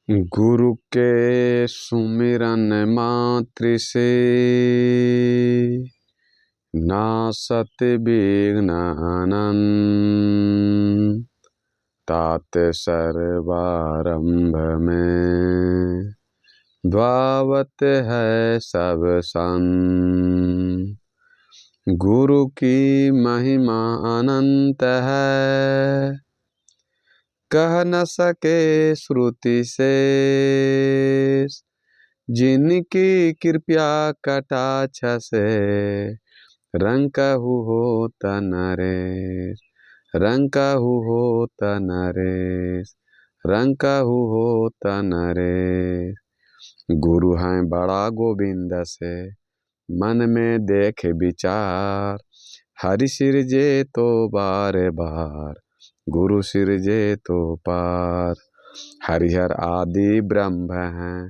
गुरु के सुमिरन मात्र से नासत विघ्न अनंत। तात सर्वारंभ में द्वावत है सब संत। गुरु की महिमा अनंत है, कह न सके श्रुति से। जिनकी कृपया कटाक्ष से रंकहु होत नरेश। रंकहु होत नरेश, रंकहु होत नरेश। गुरु हैं बड़ा गोविंद से, मन में देख विचार। हरि सिरजे तो बार बार, गुरु सिरजे तो पार। हरिहर आदि ब्रह्म हैं,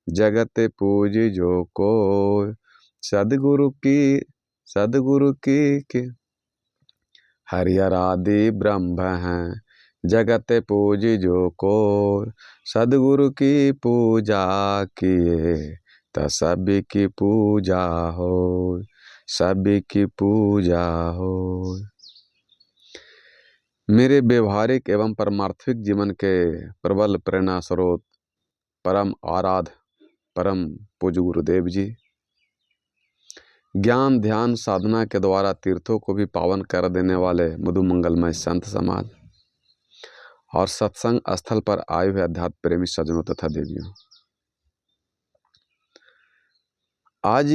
जगत पूज जो कोय। सदगुरु की हरिहर आदि ब्रह्म हैं, जगत पूज जो कोय। सदगुरु की पूजा किए तो सभी की पूजा हो, सभी की पूजा हो। मेरे व्यवहारिक एवं परमार्थिक जीवन के प्रबल प्रेरणा स्रोत परम आराध्य परम पूज्य गुरुदेव जी, ज्ञान ध्यान साधना के द्वारा तीर्थों को भी पावन कर देने वाले मधु मंगलमय संत समाज और सत्संग स्थल पर आए हुए अध्यात्म प्रेमी सज्जनों तथा देवियों, आज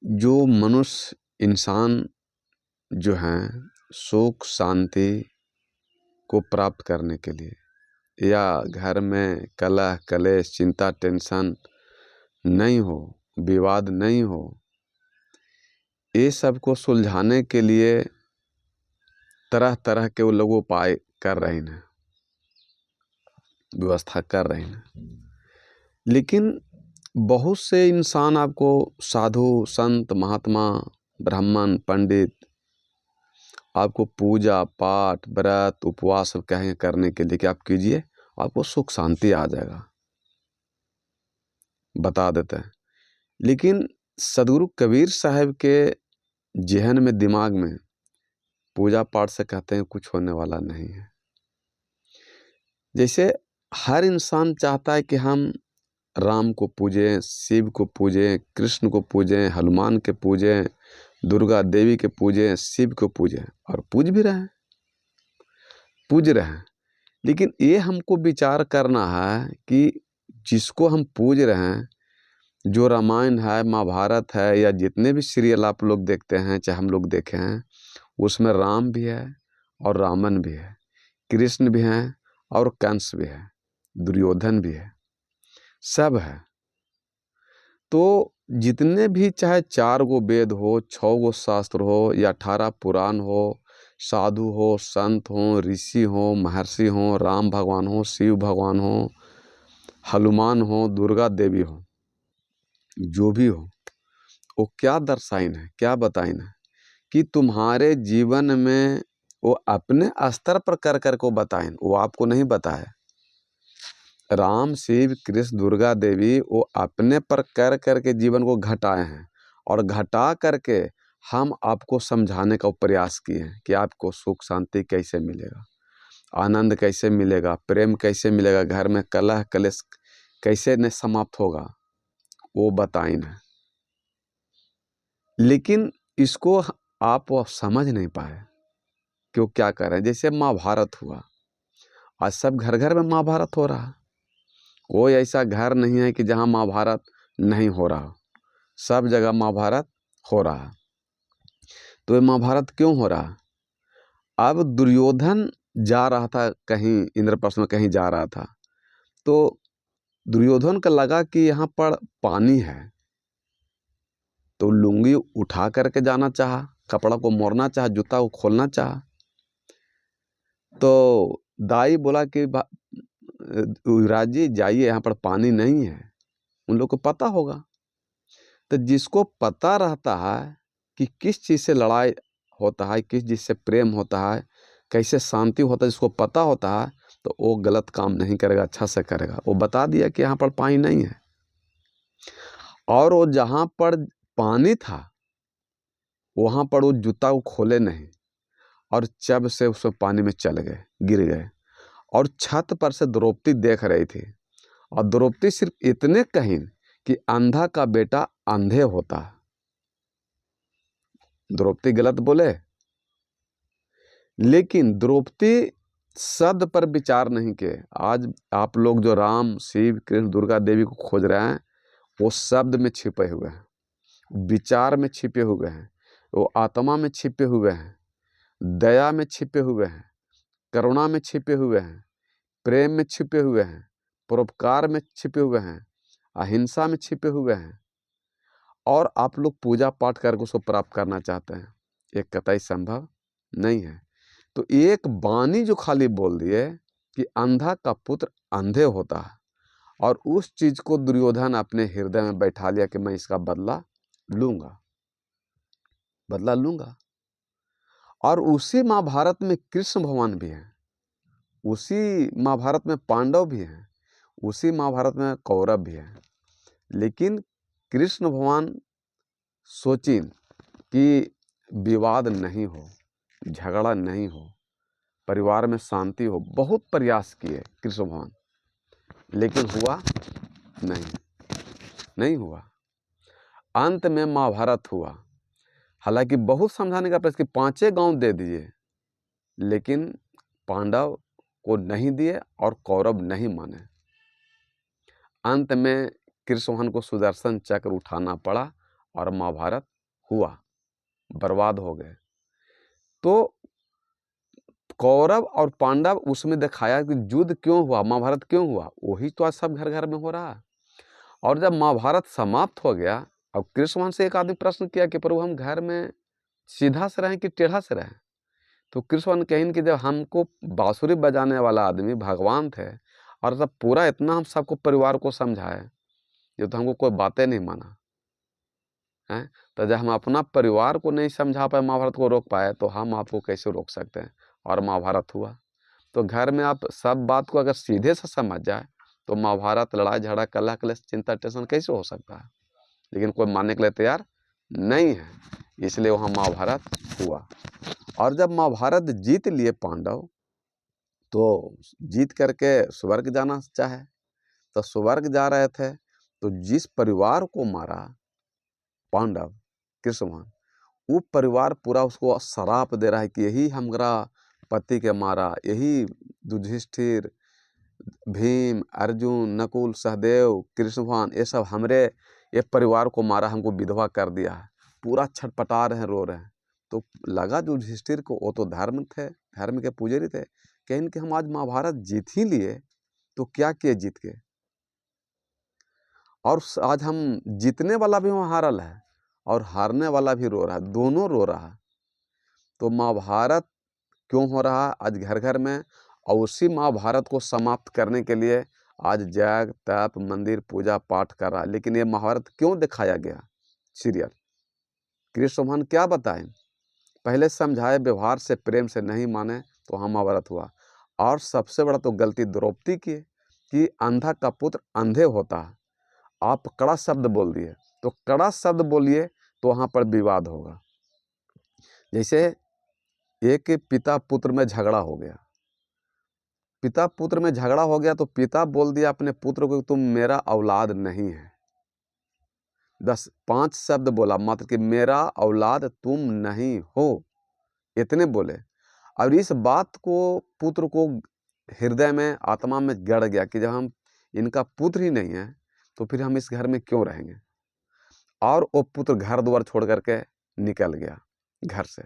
जो मनुष्य इंसान जो हैं सुख शांति को प्राप्त करने के लिए या घर में कलह कलेश चिंता टेंशन नहीं हो, विवाद नहीं हो, ये सब को सुलझाने के लिए तरह तरह के वो लोग उपाय कर रहे हैं, व्यवस्था कर रहे हैं। लेकिन बहुत से इंसान आपको साधु संत महात्मा ब्राह्मण पंडित आपको पूजा पाठ व्रत उपवास सब कहें करने के लिए कि आप कीजिए, आपको सुख शांति आ जाएगा, बता देते हैं। लेकिन सदगुरु कबीर साहब के जहन में दिमाग में पूजा पाठ से कहते हैं कुछ होने वाला नहीं है। जैसे हर इंसान चाहता है कि हम राम को पूजें, शिव को पूजें, कृष्ण को पूजें, हनुमान के पूजें, दुर्गा देवी के पूजें, शिव को पूजें, और पूज भी रहे हैं, पूज रहे हैं। लेकिन ये हमको विचार करना है कि जिसको हम पूज रहे हैं, जो रामायण है महाभारत है या जितने भी सीरियल आप लोग देखते हैं चाहे हम लोग देखे हैं, उसमें राम भी है और रावण भी है, कृष्ण भी हैं और कंस भी है, दुर्योधन भी है, सब है। तो जितने भी चाहे 4 गो वेद हो, 6 गो शास्त्र हो या 18 पुराण हो, साधु हो, संत हो, ऋषि हो, महर्षि हो, राम भगवान हो, शिव भगवान हो, हनुमान हो, दुर्गा देवी हो, जो भी हो, वो क्या दर्शाइन है, क्या बताइन है कि तुम्हारे जीवन में वो अपने स्तर पर कर कर को बताएं, वो आपको नहीं बताए। राम शिव कृष्ण दुर्गा देवी वो अपने पर कर करके जीवन को घटाए हैं और घटा करके हम आपको समझाने का प्रयास किए हैं कि आपको सुख शांति कैसे मिलेगा, आनंद कैसे मिलेगा, प्रेम कैसे मिलेगा, घर में कलह कलेश कैसे न समाप्त होगा, वो बताइन है। लेकिन इसको आप समझ नहीं पाए कि वो क्या कर रहे हैं। जैसे महाभारत हुआ, आज सब घर घर में महाभारत हो रहा है, कोई ऐसा घर नहीं है कि जहाँ महाभारत नहीं हो रहा, सब जगह महाभारत हो रहा। तो ये महाभारत क्यों हो रहा? अब दुर्योधन जा रहा था कहीं, इंद्रप्रस्थ में कहीं जा रहा था, तो दुर्योधन को लगा कि यहाँ पर पानी है, तो लुंगी उठा करके जाना चाहा, कपड़ा को मोड़ना चाहा, जूता को खोलना चाहा। तो दाई बोला कि युवराज जी जाइए, यहाँ पर पानी नहीं है, उन लोग को पता होगा। तो जिसको पता रहता है कि किस चीज़ से लड़ाई होता है, किस चीज़ से प्रेम होता है, कैसे शांति होता है, जिसको पता होता है तो वो गलत काम नहीं करेगा, अच्छा से करेगा। वो बता दिया कि यहाँ पर पानी नहीं है, और वो जहाँ पर पानी था वहाँ पर वो जूता को खोले नहीं और चब से उसमें पानी में चल गए, गिर गए। और छत पर से द्रौपदी देख रही थी, और द्रौपदी सिर्फ इतने कहीं कि अंधा का बेटा अंधे होता है। द्रौपदी गलत बोले, लेकिन द्रौपदी शब्द पर विचार नहीं किए। आज आप लोग जो राम, शिव, कृष्ण, दुर्गा देवी को खोज रहे हैं, वो शब्द में छिपे हुए हैं, विचार में छिपे हुए हैं, वो आत्मा में छिपे हुए हैं, दया में छिपे हुए हैं, करुणा में छिपे हुए हैं, प्रेम में छिपे हुए हैं, परोपकार में छिपे हुए हैं, अहिंसा में छिपे हुए हैं। और आप लोग पूजा पाठ करके उसको प्राप्त करना चाहते हैं, ये कतई संभव नहीं है। तो एक वाणी जो खाली बोल दिए कि अंधा का पुत्र अंधे होता है, और उस चीज को दुर्योधन अपने हृदय में बैठा लिया कि मैं इसका बदला लूंगा, बदला लूंगा। और उसी महाभारत में कृष्ण भगवान भी हैं, उसी महाभारत में पांडव भी हैं, उसी महाभारत में कौरव भी हैं। लेकिन कृष्ण भगवान सोचिन कि विवाद नहीं हो, झगड़ा नहीं हो, परिवार में शांति हो। बहुत प्रयास किए कृष्ण भगवान, लेकिन हुआ नहीं हुआ। अंत में महाभारत हुआ। हालांकि बहुत समझाने का प्रयास कि 5 गांव दे दिए, लेकिन पांडव को नहीं दिए और कौरव नहीं माने। अंत में कृष्ण भगवान को सुदर्शन चक्र उठाना पड़ा और महाभारत हुआ, बर्बाद हो गए। तो कौरव और पांडव उसमें दिखाया कि युद्ध क्यों हुआ, महाभारत क्यों हुआ, वही तो आज सब घर घर में हो रहा है। और जब महाभारत समाप्त हो गया, अब कृष्ण भगवान से एक आदमी प्रश्न किया कि प्रभु हम घर में सीधा से रहें कि टेढ़ा से रहें। तो कृष्ण भगवान कहें कि जब हमको बांसुरी बजाने वाला आदमी भगवान थे, और जब पूरा इतना हम सबको परिवार को समझाए, ये तो हमको कोई बातें नहीं माना है। तो जब हम अपना परिवार को नहीं समझा पाए, महाभारत को रोक पाए, तो हम आपको कैसे रोक सकते हैं। और महाभारत हुआ। तो घर में आप सब बात को अगर सीधे से समझ जाए, तो महाभारत, लड़ाई झगड़ा, कलह क्लेश, चिंता टेंशन कैसे हो सकता है। लेकिन कोई मानने के लिए तैयार नहीं है, इसलिए वहाँ महाभारत हुआ। और जब महाभारत जीत लिए पांडव, तो जीत करके स्वर्ग जाना चाहे, तो स्वर्ग जा रहे थे, तो जिस परिवार को मारा पांडव, कृष्ण भगवान, वो परिवार पूरा उसको श्राप दे रहा है कि यही हमारा पति के मारा, यही युधिष्ठिर, भीम, अर्जुन, नकुल, सहदेव, कृष्ण भगवान, ये सब हमरे ये परिवार को मारा, हमको विधवा कर दिया है। पूरा छटपटा रहे हैं, रो रहे हैं। तो लगा युधिष्ठिर को, वो तो धर्म थे, धर्म के पुजारी थे, कहें कि हम आज महाभारत जीत ही लिए, तो क्या किए जीत के, और आज हम जीतने वाला भी वहाँ हारल है और हारने वाला भी रो रहा है, दोनों रो रहा है। तो महाभारत क्यों हो रहा है आज घर घर में, और उसी महाभारत को समाप्त करने के लिए आज जग, तप, मंदिर, पूजा पाठ कर रहा है। लेकिन ये महाभारत क्यों दिखाया गया सीरियल, कृष्ण भगवान क्या बताएं, पहले समझाए, व्यवहार से, प्रेम से नहीं माने, तो हम महाभारत हुआ। और सबसे बड़ा तो गलती द्रौपदी की कि अंधा का पुत्र अंधे होता है। आप कड़ा शब्द बोल दिए, तो कड़ा शब्द बोलिए तो वहाँ पर विवाद होगा। जैसे एक पिता पुत्र में झगड़ा हो गया, पिता पुत्र में झगड़ा हो गया, तो पिता बोल दिया अपने पुत्र को, तुम मेरा औलाद नहीं है। 5 शब्द बोला मात्र कि मेरा औलाद तुम नहीं हो, इतने बोले। और इस बात को पुत्र को हृदय में, आत्मा में गड़ गया कि जब हम इनका पुत्र ही नहीं है, तो फिर हम इस घर में क्यों रहेंगे। और वो पुत्र घर द्वार छोड़ करके निकल गया घर से,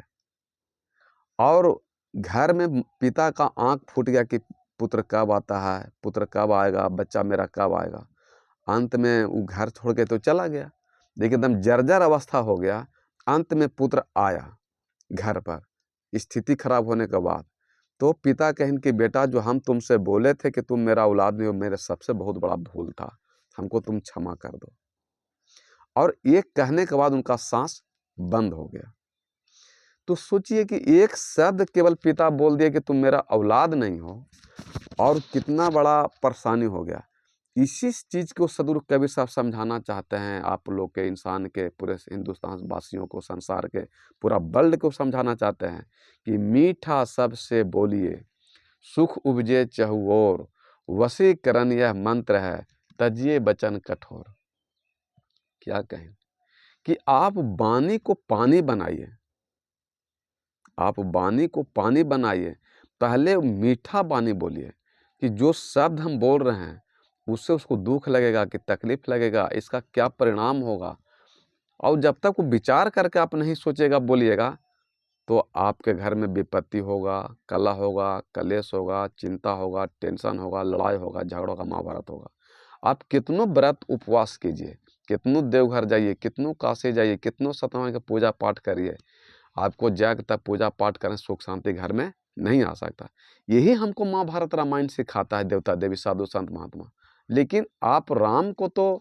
और घर में पिता का आंख फूट गया कि पुत्र कब आता है, पुत्र कब आएगा, बच्चा मेरा कब आएगा। अंत में वो घर छोड़ के तो चला गया, लेकिन एकदम जर्जर अवस्था हो गया। अंत में पुत्र आया घर पर, स्थिति खराब होने के बाद। तो पिता कहें कि बेटा, जो हम तुमसे बोले थे कि तुम मेरा औलाद नहीं हो, मेरे सबसे बहुत बड़ा भूल था, हमको तुम क्षमा कर दो। और ये कहने के बाद उनका सांस बंद हो गया। तो सोचिए कि एक शब्द केवल पिता बोल दिया कि तुम मेरा औलाद नहीं हो, और कितना बड़ा परेशानी हो गया। इसी चीज़ को सदगुरु कबीर साहब समझाना चाहते हैं आप लोग के, इंसान के, पूरे हिंदुस्तान वासियों को, संसार के पूरा वर्ल्ड को समझाना चाहते हैं कि मीठा सबसे बोलिए, सुख उपजे चहुओर, वशीकरण यह मंत्र है, तजिए बचन कठोर। क्या कहें कि आप वाणी को पानी बनाइए, आप वाणी को पानी बनाइए, पहले मीठा वाणी बोलिए कि जो शब्द हम बोल रहे हैं उससे उसको दुख लगेगा कि तकलीफ लगेगा, इसका क्या परिणाम होगा। और जब तक वो विचार करके आप नहीं सोचेगा बोलिएगा, तो आपके घर में विपत्ति होगा, कलह होगा, कलेश होगा, चिंता होगा, टेंशन होगा, लड़ाई होगा, झगड़ा होगा, महाभारत होगा। आप कितनों व्रत उपवास कीजिए, कितनों देवघर जाइए, कितनों काशी जाइए, कितनों सत्यनारायण का पूजा पाठ करिए, आपको जग तक पूजा पाठ करें सुख शांति घर में नहीं आ सकता। यही हमको महाभारत रामायण सिखाता है, देवता देवी साधु संत महात्मा। लेकिन आप राम को तो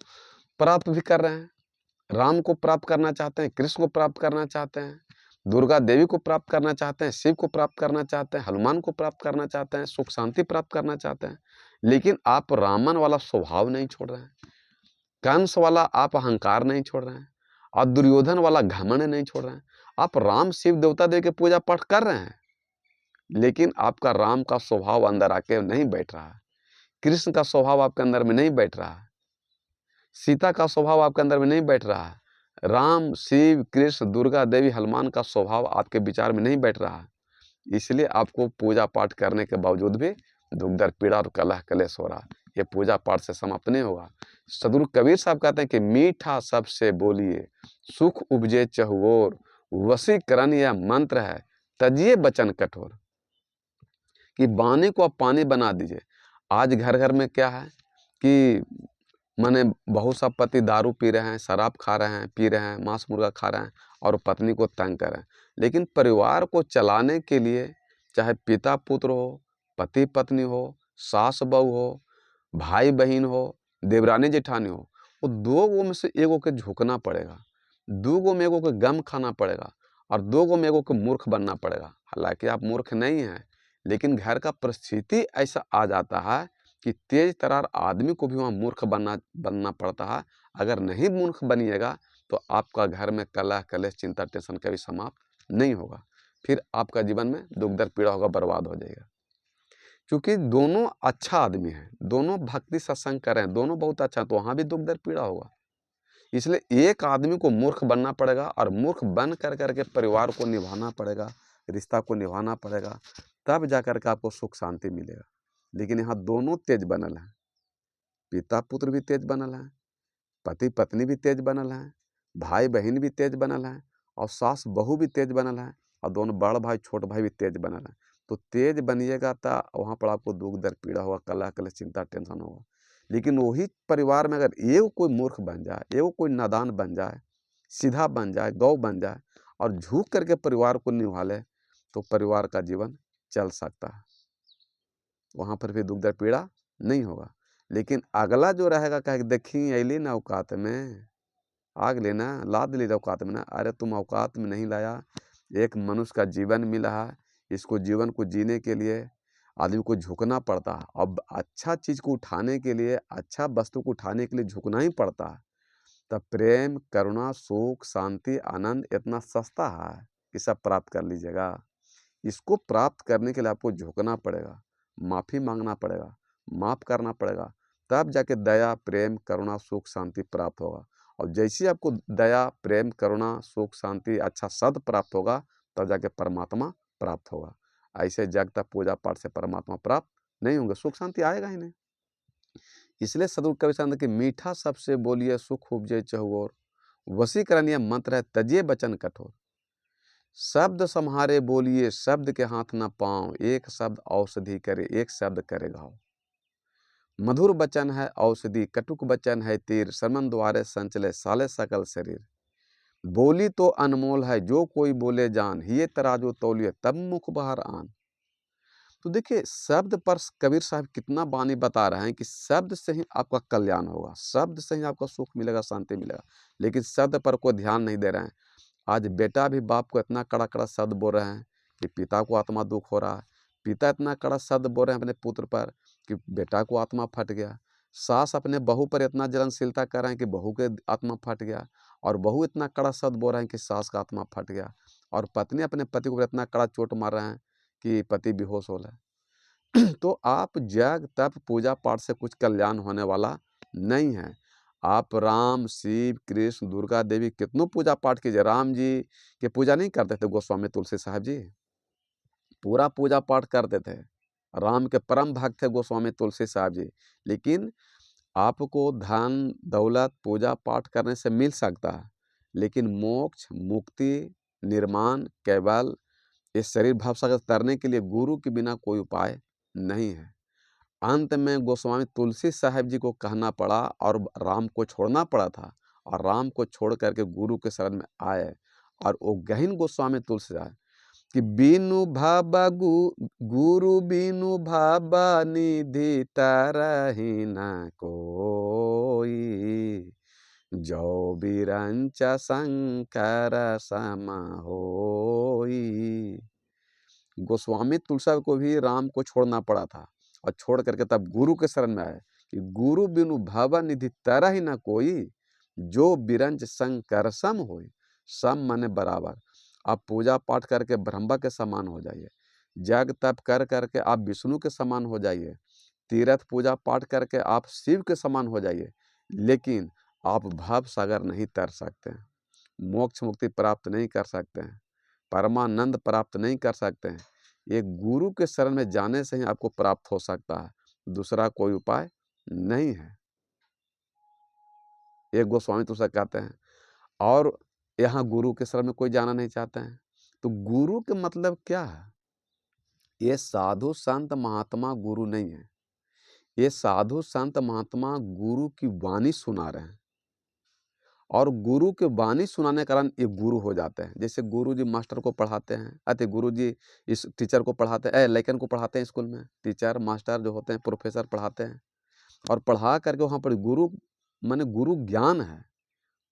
प्राप्त भी कर रहे हैं, राम को प्राप्त करना चाहते हैं, कृष्ण को प्राप्त करना चाहते हैं, दुर्गा देवी को प्राप्त करना चाहते हैं, शिव को प्राप्त करना चाहते हैं, हनुमान को प्राप्त करना चाहते हैं, सुख शांति प्राप्त करना चाहते हैं। लेकिन आप रामन वाला स्वभाव नहीं छोड़ रहे हैं, कंस वाला आप अहंकार नहीं छोड़ रहे हैं, और दुर्योधन वाला घमंड नहीं छोड़ रहे हैं। आप राम शिव देवता देवी के पूजा पाठ कर रहे हैं, लेकिन आपका राम का स्वभाव अंदर आके नहीं बैठ रहा है, कृष्ण का स्वभाव आपके अंदर में नहीं बैठ रहा है, सीता का स्वभाव आपके अंदर में नहीं बैठ रहा है, राम शिव कृष्ण दुर्गा देवी हनुमान का स्वभाव आपके विचार में नहीं बैठ रहा है। इसलिए आपको पूजा पाठ करने के बावजूद भी दुख दर्द पीड़ा और कलह कलेश हो रहा है। ये पूजा पाठ से समाप्त नहीं होगा। सदगुरु कबीर साहब कहते हैं कि मीठा सबसे बोलिए, सुख उपजे चहुओर, वशीकरण यह मंत्र है, तजिए बचन कठोर। कि वाणी को आप पानी बना दीजिए। आज घर घर में क्या है कि माने बहुत सा पति दारू पी रहे हैं, शराब खा रहे हैं, पी रहे हैं, मांस मुर्गा खा रहे हैं और पत्नी को तंग कर रहे हैं। लेकिन परिवार को चलाने के लिए चाहे पिता पुत्र हो, पति पत्नी हो, सास बहू हो, भाई बहन हो, देवरानी जेठानी हो, वो दो गो में से एगो के झुकना पड़ेगा, दो गो में एगो के गम खाना पड़ेगा, और दो गो में एगो के मूर्ख बनना पड़ेगा। हालांकि आप मूर्ख नहीं हैं, लेकिन घर का परिस्थिति ऐसा आ जाता है कि तेज तरार आदमी को भी वहाँ मूर्ख बनना पड़ता है। अगर नहीं मूर्ख बनिएगा तो आपका घर में कलह कलेश चिंता टेंशन कभी समाप्त नहीं होगा, फिर आपका जीवन में दुख दर्द पीड़ा होगा, बर्बाद हो जाएगा। क्योंकि दोनों अच्छा आदमी है, दोनों भक्ति सत्संग कर रहे हैं, दोनों बहुत अच्छा, तो वहाँ भी दुख दर्द पीड़ा होगा। इसलिए एक आदमी को मूर्ख बनना पड़ेगा, और मूर्ख बन कर करके परिवार को निभाना पड़ेगा, रिश्ता को निभाना पड़ेगा, तब जा कर के आपको सुख शांति मिलेगा। लेकिन यहाँ दोनों तेज बनल हैं, पिता पुत्र भी तेज बनल हैं, पति पत्नी भी तेज बनल हैं, भाई बहन भी तेज बनल हैं, और सास बहू भी तेज बनल हैं, और दोनों बड़ भाई छोट भाई भी तेज बनल हैं। तो तेज बनिएगा तो वहाँ पर आपको दुख दर्द पीड़ा होगा, कलह कलेश चिंता टेंशन होगा। लेकिन वही परिवार में अगर एगो कोई मूर्ख बन जाए, एगो कोई नादान बन जाए, सीधा बन जाए, गौ बन जाए, और झुक करके परिवार को निभा ले, तो परिवार का जीवन चल सकता है, वहाँ पर भी दुख दर्द पीड़ा नहीं होगा। लेकिन अगला जो रहेगा कहे देखी अली ना औकात में, आग लेना लाद ली औकात में ना। अरे तुम औकात में नहीं लाया, एक मनुष्य का जीवन मिला है, इसको जीवन को जीने के लिए आदमी को झुकना पड़ता है। अब अच्छा चीज़ को उठाने के लिए, अच्छा वस्तु को उठाने के लिए झुकना ही पड़ता है। तब प्रेम करुणा सुख शांति आनंद इतना सस्ता है कि सब प्राप्त कर लीजिएगा। इसको प्राप्त करने के लिए आपको झुकना पड़ेगा, माफ़ी मांगना पड़ेगा, माफ़ करना पड़ेगा, तब जाके दया प्रेम करुणा सुख शांति प्राप्त होगा। और जैसे आपको दया प्रेम करुणा सुख शांति अच्छा सद प्राप्त होगा, तब जाके परमात्मा प्राप्त होगा। ऐसे जग तक पूजा पाठ से परमात्मा प्राप्त नहीं होंगे, सुख शांति आएगा ही नहीं। इसलिए सदगुरु कबीर साहब कि मीठा सबसे बोलिए सुख उपजे चहुओर, वशीकरण यह मंत्र है तजिए बचन कठोर। शब्द सम्हारे बोलिए शब्द के हाथ न पाँव, एक शब्द औषधि करे एक शब्द करे घाव। मधुर वचन है औषधि कटुक वचन है तीर, शर्मन द्वारे संचले साले सकल शरीर। बोली तो अनमोल है जो कोई बोले जान, ये तराजो तौलिए तब मुख बाहर आन। तो देखिए शब्द पर कबीर साहब कितना बानी बता रहे हैं कि शब्द से ही आपका कल्याण होगा, शब्द से ही आपका सुख मिलेगा, शांति मिलेगा। लेकिन शब्द पर कोई ध्यान नहीं दे रहे हैं। आज बेटा भी बाप को इतना कड़ा कड़ा शब्द बोल रहे हैं कि पिता को आत्मा दुख हो रहा है। पिता इतना कड़ा शब्द बोल रहे हैं अपने पुत्र पर कि बेटा को आत्मा फट गया। सास अपने बहू पर इतना जलनशीलता कर रहे हैं कि बहू के आत्मा फट गया। और बहू इतना कड़ा शब्द बोल रहे हैं कि सास का आत्मा फट गया। और पत्नी अपने पति को इतना कड़ा चोट मार रहे हैं कि पति बेहोश हो रहा है। तो आप जग तप पूजा पाठ से कुछ कल्याण होने वाला नहीं है। आप राम, शिव, कृष्ण, दुर्गा देवी कितनों पूजा पाठ कीजिए। राम जी की पूजा नहीं करते थे गोस्वामी तुलसी साहब जी? पूरा पूजा पाठ करते थे। राम के परम भक्त थे गोस्वामी तुलसी साहब जी। लेकिन आपको धन दौलत पूजा पाठ करने से मिल सकता है, लेकिन मोक्ष, मुक्ति, निर्माण केवल इस शरीर भाव सागर तरने के लिए गुरु के बिना कोई उपाय नहीं है। अंत में गोस्वामी तुलसी साहब जी को कहना पड़ा और राम को छोड़ना पड़ा था, और राम को छोड़ करके गुरु के शरण में आए। और वो गहन गोस्वामी तुलसी साहब कि बिनु भाबा गुरु बिनु भाबा निधि तरहि न कोई, जो बिरंच शंकर सम होई। गोस्वामी तुलसी को भी राम को छोड़ना पड़ा था, और छोड़ करके तब गुरु के शरण में आए कि गुरु बिनु भावा निधि तरह ही ना कोई, जो बिरंच शंकर सम होई। सम माने बराबर। आप पूजा पाठ करके ब्रह्मा के समान हो जाइए, जग तप कर करके आप विष्णु के समान हो जाइए, तीर्थ पूजा पाठ करके आप शिव के समान हो जाइए, लेकिन आप भाव सागर नहीं तर सकते हैं, मोक्ष मुक्ति प्राप्त नहीं कर सकते हैं, परमानंद प्राप्त नहीं कर सकते हैं। ये गुरु के शरण में जाने से ही आपको प्राप्त हो सकता है, दूसरा कोई उपाय नहीं है। ये गोस्वामी तुलसी कहते हैं। और यहाँ गुरु के शरण में कोई जाना नहीं चाहते हैं। तो गुरु के मतलब क्या है? ये साधु संत महात्मा गुरु नहीं है। ये साधु संत महात्मा गुरु की वाणी सुना रहे हैं, और गुरु के वाणी सुनाने के कारण ये गुरु हो जाते हैं। जैसे गुरु जी मास्टर को पढ़ाते हैं, अति गुरु जी इस टीचर को पढ़ाते हैं, लड़कन को पढ़ाते हैं स्कूल में, टीचर मास्टर जो होते हैं प्रोफेसर पढ़ाते हैं, और पढ़ा करके वहाँ पर गुरु माने गुरु ज्ञान है,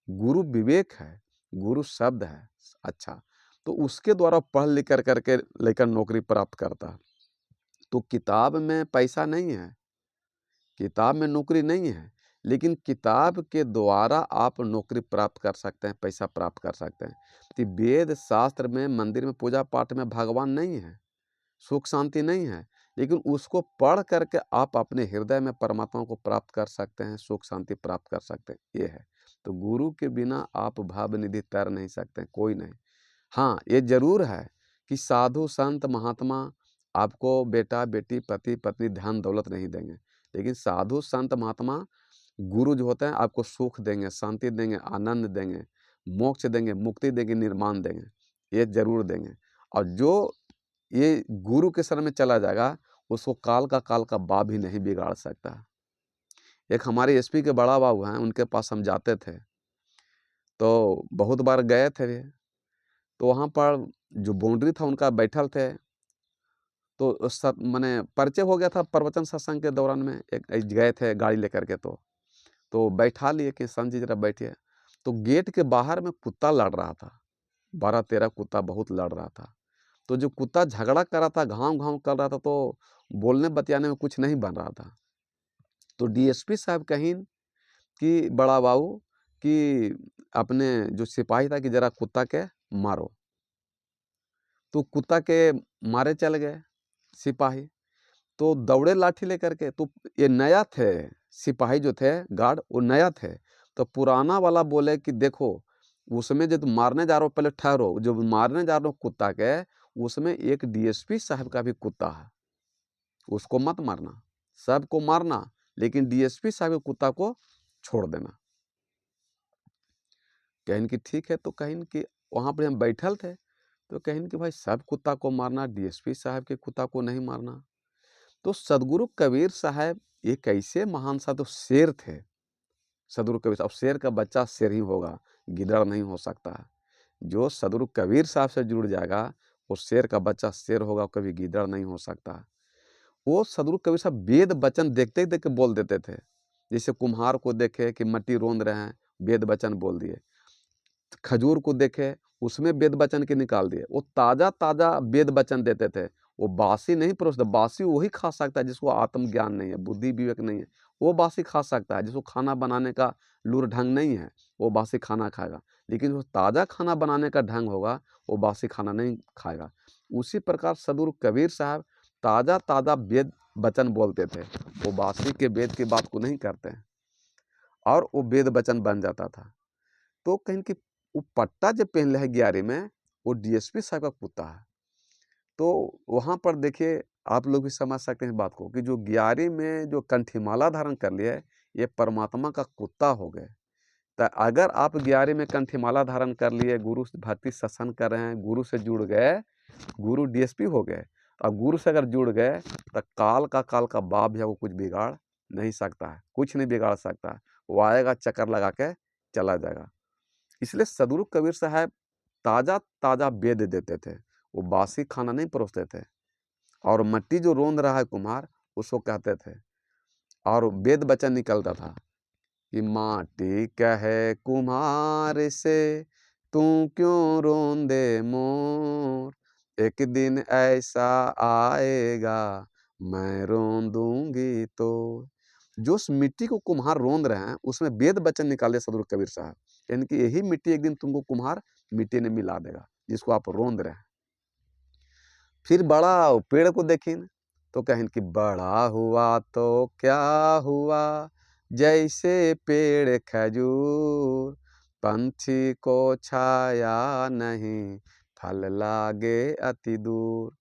गुरु विवेक है, गुरु शब्द है। अच्छा, तो उसके द्वारा पढ़ लिख कर करके लड़कन नौकरी प्राप्त करता है। तो किताब में पैसा नहीं है, किताब में नौकरी नहीं है, लेकिन किताब के द्वारा आप नौकरी प्राप्त कर सकते हैं, पैसा प्राप्त कर सकते हैं। तो वेद शास्त्र में, मंदिर में, पूजा पाठ में भगवान नहीं है, सुख शांति नहीं है, लेकिन उसको पढ़ करके आप अपने हृदय में परमात्मा को प्राप्त कर सकते हैं, सुख शांति प्राप्त कर सकते हैं। ये है। तो गुरु के बिना आप भाव निधि तर नहीं सकते, कोई नहीं। हाँ, ये जरूर है कि साधु संत महात्मा आपको बेटा बेटी पति पत्नी धन दौलत नहीं देंगे, लेकिन साधु संत महात्मा गुरु जो होते हैं आपको सुख देंगे, शांति देंगे, आनंद देंगे, मोक्ष देंगे, मुक्ति देंगे, निर्माण देंगे, ये जरूर देंगे। और जो ये गुरु के शरण में चला जाएगा, उसको काल का बाप भी नहीं बिगाड़ सकता। एक हमारे एसपी के बड़ा बाबू हैं, उनके पास हम जाते थे, तो बहुत बार गए थे। तो वहाँ पर जो बाउंड्री था उनका बैठल थे, तो सब माने परिचय हो गया था प्रवचन सत्संग के दौरान में, एक गए थे गाड़ी लेकर के, तो बैठा लिए कि संत जी जरा बैठिए। तो गेट के बाहर में कुत्ता लड़ रहा था, 12-13 कुत्ता बहुत लड़ रहा था। तो जो कुत्ता झगड़ा कर रहा था, घाव घाव कर रहा था, तो बोलने बतियाने में कुछ नहीं बन रहा था। तो डीएसपी साहब कहीं कि बड़ा बाबू कि अपने जो सिपाही था कि जरा कुत्ता के मारो। तो कुत्ता के मारे चल गए सिपाही, तो दौड़े लाठी लेकर के। तो ये नया थे सिपाही जो थे गार्ड, वो नया थे। तो पुराना वाला बोले कि देखो, उसमें जो तुम मारने जा रहे हो पहले ठहरो, जो मारने जा रहे हो कुत्ता के, उसमें एक डीएसपी साहब का भी कुत्ता है, उसको मत मारना, सबको मारना, लेकिन डीएसपी साहब के कुत्ता को छोड़ देना। कहीं कि ठीक है। तो कहीं कि वहाँ पर हम बैठल थे, तो कहीं कि भाई सब कुत्ता को मारना, डीएसपी साहब के कुत्ता को नहीं मारना। तो सदगुरु कबीर साहब एक ऐसे महान साधु शेर थे। सदगुरु कबीर, अब शेर का बच्चा शेर ही होगा, गिदड़ नहीं हो सकता। जो सदगुरु कबीर साहब से जुड़ जाएगा, वो शेर का बच्चा शेर होगा, कभी गिदड़ नहीं हो सकता। वो सदगुरु कबीर साहब वेद वचन देखते ही देख के बोल देते थे। जैसे कुम्हार को देखे कि मट्टी रोंद रहे हैं, वेद वचन बोल दिए। खजूर को देखे, उसमें वेद वचन के निकाल दिए। वो ताज़ा ताज़ा वेद वचन देते थे, वो बासी नहीं परोसते। बासी वही खा सकता है जिसको आत्मज्ञान नहीं है, बुद्धि विवेक नहीं है, वो बासी खा सकता है। जिसको खाना बनाने का लूर ढंग नहीं है, वो बासी खाना खाएगा। लेकिन जो ताज़ा खाना बनाने का ढंग होगा, वो बासी खाना नहीं खाएगा। उसी प्रकार सदगुरु कबीर साहब ताज़ा ताज़ा वेद वचन बोलते थे, वो बासी के वेद की बात को नहीं करते हैं, और वो वेद वचन बन जाता था। तो कहीं कि वो पट्टा जब पहन है 11 में, वो डीएसपी साहब का कुत्ता है। तो वहाँ पर देखिए, आप लोग भी समझ सकते हैं इस बात को कि जो 11 में जो कंठीमाला धारण कर लिया है, ये परमात्मा का कुत्ता हो गए। तो अगर आप 11 में कंठीमाला धारण कर लिए, गुरु से भक्ति सत्संग कर रहे हैं, गुरु से जुड़ गए, गुरु डीएसपी हो गए, और गुरु से अगर जुड़ गए, तो काल का बाप भी है, वो कुछ बिगाड़ नहीं सकता है, कुछ नहीं बिगाड़ सकता है। वो आएगा, चक्कर लगा के चला जाएगा। इसलिए सदगुरु कबीर साहब ताज़ा ताज़ा वेद देते थे, वो बासी खाना नहीं परोसते थे। और मट्टी जो रोंद रहा है कुम्हार, उसको कहते थे, और वेद वचन निकलता था कि माटी कहे कुम्हार से, तू क्यों रोंदे मोर, एक दिन ऐसा आएगा मैं रोंदूंगी तो। जो उस मिट्टी को कुम्हार रोंद रहे हैं, उसमें वेद वचन निकाले सदगुरु कबीर साहब, यानी कि यही मिट्टी एक दिन तुमको कुम्हार मिट्टी ने मिला देगा, जिसको आप रोंद रहे हैं। फिर बड़ा पेड़ को देखिन, तो कहें कि बड़ा हुआ तो क्या हुआ, जैसे पेड़ खजूर, पंछी को छाया नहीं, फल लागे अति दूर।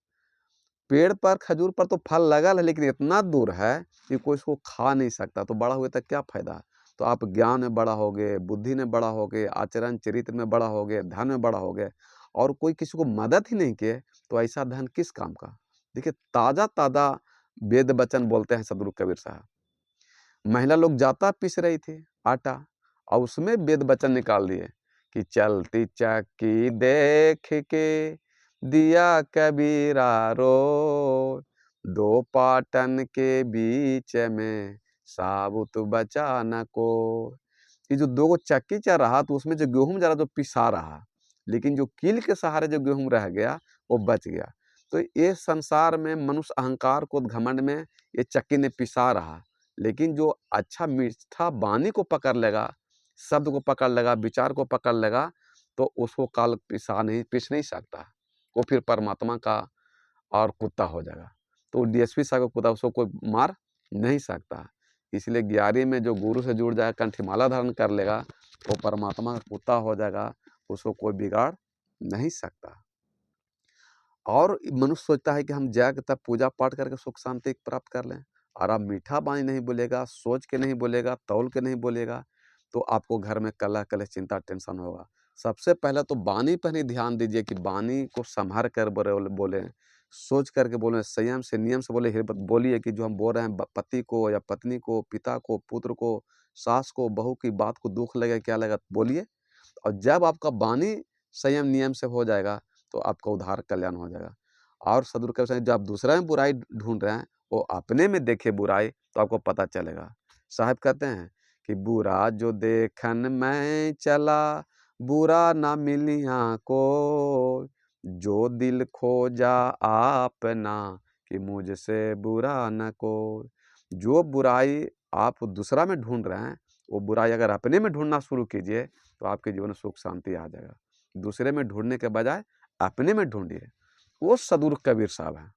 पेड़ पर, खजूर पर तो फल लगा है, लेकिन इतना दूर है कि कोई इसको खा नहीं सकता। तो बड़ा हुए तक क्या फायदा। तो आप ज्ञान में बड़ा हो गए, बुद्धि में बड़ा हो गए, आचरण चरित्र में बड़ा हो गए, धन में बड़ा हो गए, और कोई किसी को मदद ही नहीं किए, तो ऐसा धन किस काम का। देखिए, ताज़ा ताज़ा वेद वचन बोलते हैं सदगुरु कबीर साहब। महिला लोग जाता पीस रही थी आटा, और उसमें वेद वचन निकाल दिए कि चलती चक्की देख के दिया कबीरा रो, दो पाटन के बीच में साबुत बचा न को। ये जो दो चक्की चल रहा, तो उसमें जो गेहूं जरा जो पिसा रहा, लेकिन जो कील के सहारे जो गेहूं रह गया, वो बच गया। तो ये संसार में मनुष्य अहंकार को, घमंड में ये चक्की ने पिसा रहा, लेकिन जो अच्छा मीठा वाणी को पकड़ लेगा, शब्द को पकड़ लेगा, विचार को पकड़ लेगा, तो उसको काल पीस नहीं सकता। वो फिर परमात्मा का और कुत्ता हो जाएगा। तो डीएसपी साहब का कुत्ता, उसको कोई मार नहीं सकता। इसलिए 11 में जो गुरु से जुड़ जाएगा, कंठीमाला धारण कर लेगा, वो परमात्मा का कुत्ता हो जाएगा, उसको कोई बिगाड़ नहीं सकता। और मनुष्य सोचता है कि हम जाके तब पूजा पाठ करके सुख शांति प्राप्त कर लें, और आप मीठा बाणी नहीं बोलेगा, सोच के नहीं बोलेगा, तौल के नहीं बोलेगा, तो आपको घर में कलह कलह चिंता टेंशन होगा। सबसे पहले तो बानी पर ही ध्यान दीजिए कि बानी को संभार कर बोले, सोच करके बोले, संयम से नियम से बोले, बोलिए कि जो हम बोल रहे हैं पति को या पत्नी को, पिता को, पुत्र को, सास को, बहू की बात को दुख लगे, क्या लगा, बोलिए। और जब आपका वाणी संयम नियम से हो जाएगा, तो आपका उद्धार कल्याण हो जाएगा। और सदगुरु कबीर साहब, जब आप दूसरा में बुराई ढूंढ रहे हैं, वो अपने में देखे बुराई, तो आपको पता चलेगा। साहब कहते हैं कि बुरा जो देखन मैं चला, बुरा ना मिलिया को, जो दिल खोजा आपना, कि मुझसे बुरा न को। जो बुराई आप दूसरा में ढूंढ रहे हैं, वो बुराई अगर अपने में ढूंढना शुरू कीजिए, तो आपके जीवन में सुख शांति आ जाएगा। दूसरे में ढूंढने के बजाय अपने में ढूंढिए। वो सदगुरु कबीर साहब हैं।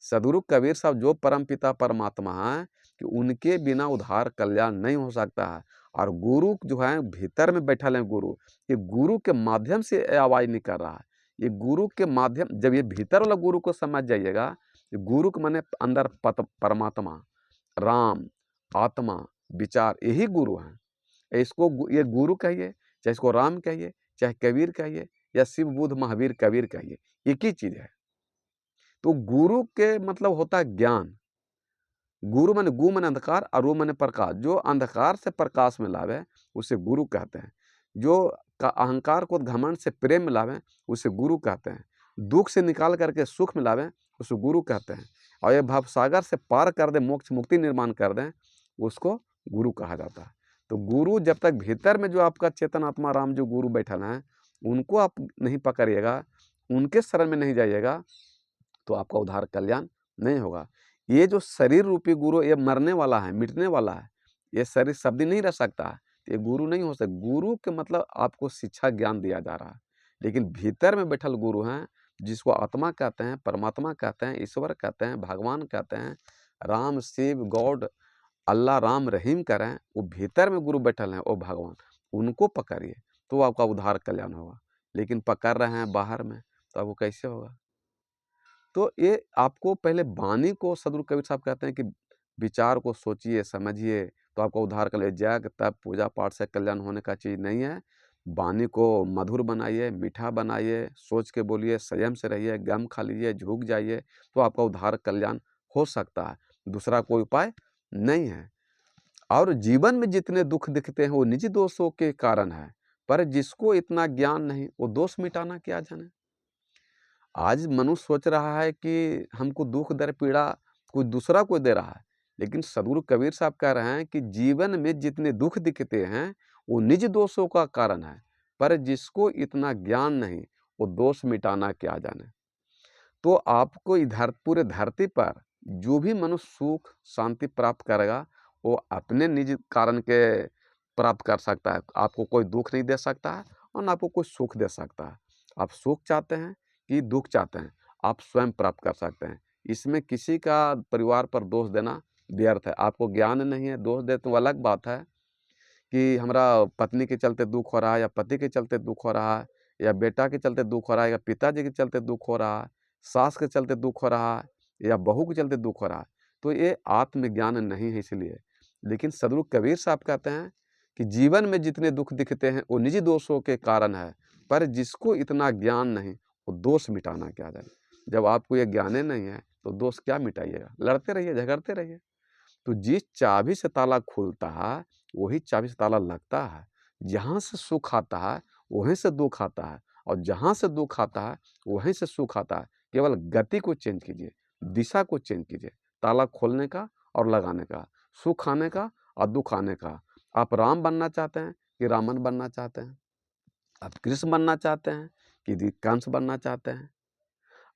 सदगुरु कबीर साहब जो परम पिता परमात्मा हैं, कि उनके बिना उद्धार कल्याण नहीं हो सकता है। और गुरु जो है भीतर में बैठल है गुरु, ये गुरु के माध्यम से आवाज नहीं कर रहा है। ये गुरु के माध्यम, जब ये भीतर वाला गुरु को समझ जाइएगा, गुरु के माने अंदर परमात्मा, राम, आत्मा, विचार, यही गुरु हैं। इसको ये गुरु कहिए, चाहे इसको राम कहिए, चाहे कबीर कहिए, या शिव बुद्ध महावीर कबीर कहिए, एक ही चीज है। तो गुरु के मतलब होता है ज्ञान। गुरु माने, गु माने अंधकार, और रू माने प्रकाश। जो अंधकार से प्रकाश में लावे, उसे गुरु कहते हैं। जो अहंकार को घमंड से प्रेम में लावे, उसे गुरु कहते हैं। दुख से निकाल करके सुख में लावे, उसे गुरु कहते हैं। और ये भवसागर से पार कर दे, मोक्ष मुक्ति निर्माण कर दें, उसको गुरु कहा जाता है। तो गुरु जब तक भीतर में जो आपका चेतन आत्मा राम जो गुरु बैठल हैं, उनको आप नहीं पकड़िएगा, उनके शरण में नहीं जाइएगा, तो आपका उद्धार कल्याण नहीं होगा। ये जो शरीर रूपी गुरु ये मरने वाला है, मिटने वाला है। ये शरीर सब दिन नहीं रह सकता है, ये गुरु नहीं हो सकता। गुरु के मतलब आपको शिक्षा ज्ञान दिया जा रहा है, लेकिन भीतर में बैठल गुरु हैं, जिसको आत्मा कहते हैं, परमात्मा कहते हैं, ईश्वर कहते हैं, भगवान कहते हैं, राम, शिव, गॉड, अल्लाह, राम, रहीम करें, वो भीतर में गुरु बैठल हैं, वो भगवान। उनको पकड़िए तो आपका उद्धार कल्याण होगा। लेकिन पकड़ रहे हैं बाहर में, तो अब वो कैसे होगा? तो ये आपको पहले वाणी को, सदगुरु कबीर साहब कहते हैं कि विचार को सोचिए, समझिए, तो आपका उद्धार कर ले। जग, तप, पूजा पाठ से कल्याण होने का चीज़ नहीं है। वाणी को मधुर बनाइए, मीठा बनाइए, सोच के बोलिए, संयम से रहिए, गम खा लीजिए, झुक जाइए, तो आपका उद्धार कल्याण हो सकता है। दूसरा कोई उपाय नहीं है। और जीवन में जितने दुख दिखते हैं वो निजी दोषों के कारण है, पर जिसको इतना ज्ञान नहीं, वो दोष मिटाना क्या जाने। आज मनुष्य सोच रहा है कि हमको दुख दर्द पीड़ा कोई दूसरा कोई दे रहा है, लेकिन सदगुरु कबीर साहब कह रहे हैं कि जीवन में जितने दुख दिखते हैं वो निज दोषों का कारण है, पर जिसको इतना ज्ञान नहीं, वो दोष मिटाना क्या जाने। तो आपको इधर पूरे धरती पर जो भी मनुष्य सुख शांति प्राप्त करेगा, वो अपने निज कारण के प्राप्त कर सकता है। आपको कोई दुख नहीं दे सकता है और ना आपको कोई सुख दे सकता है। आप सुख चाहते हैं कि दुख चाहते हैं, आप स्वयं प्राप्त कर सकते हैं। इसमें किसी का परिवार पर दोष देना व्यर्थ है। आपको ज्ञान नहीं है, दोष दे तो अलग बात है कि हमारा पत्नी के चलते दुख हो रहा है, या पति के चलते दुख हो रहा है, या बेटा के चलते दुख हो रहा है, या पिताजी के चलते दुख हो रहा है, सास के चलते दुख हो रहा है, या बहू के चलते दुख हो रहा है, तो ये आत्मज्ञान नहीं है इसलिए। लेकिन सदगुरु कबीर साहब कहते हैं कि जीवन में जितने दुख दिखते हैं वो निजी दोषों के कारण है, पर जिसको इतना ज्ञान नहीं, वो दोष मिटाना क्या जाने। जब आपको ये ज्ञान ही नहीं है तो दोष क्या मिटाइएगा? लड़ते रहिए, झगड़ते रहिए। तो जिस चाबी से ताला खुलता है वही चाबी से ताला लगता है। जहाँ से सुख आता है वहीं से दुख आता है, और जहाँ से दुख आता है वहीं से सुख आता है। केवल गति को चेंज कीजिए, दिशा को चेंज कीजिए, ताला खोलने का और लगाने का, सुख आने का और दुख आने का। आप राम बनना चाहते हैं कि रावण बनना चाहते हैं? आप कृष्ण बनना चाहते हैं कि कंस बनना चाहते हैं?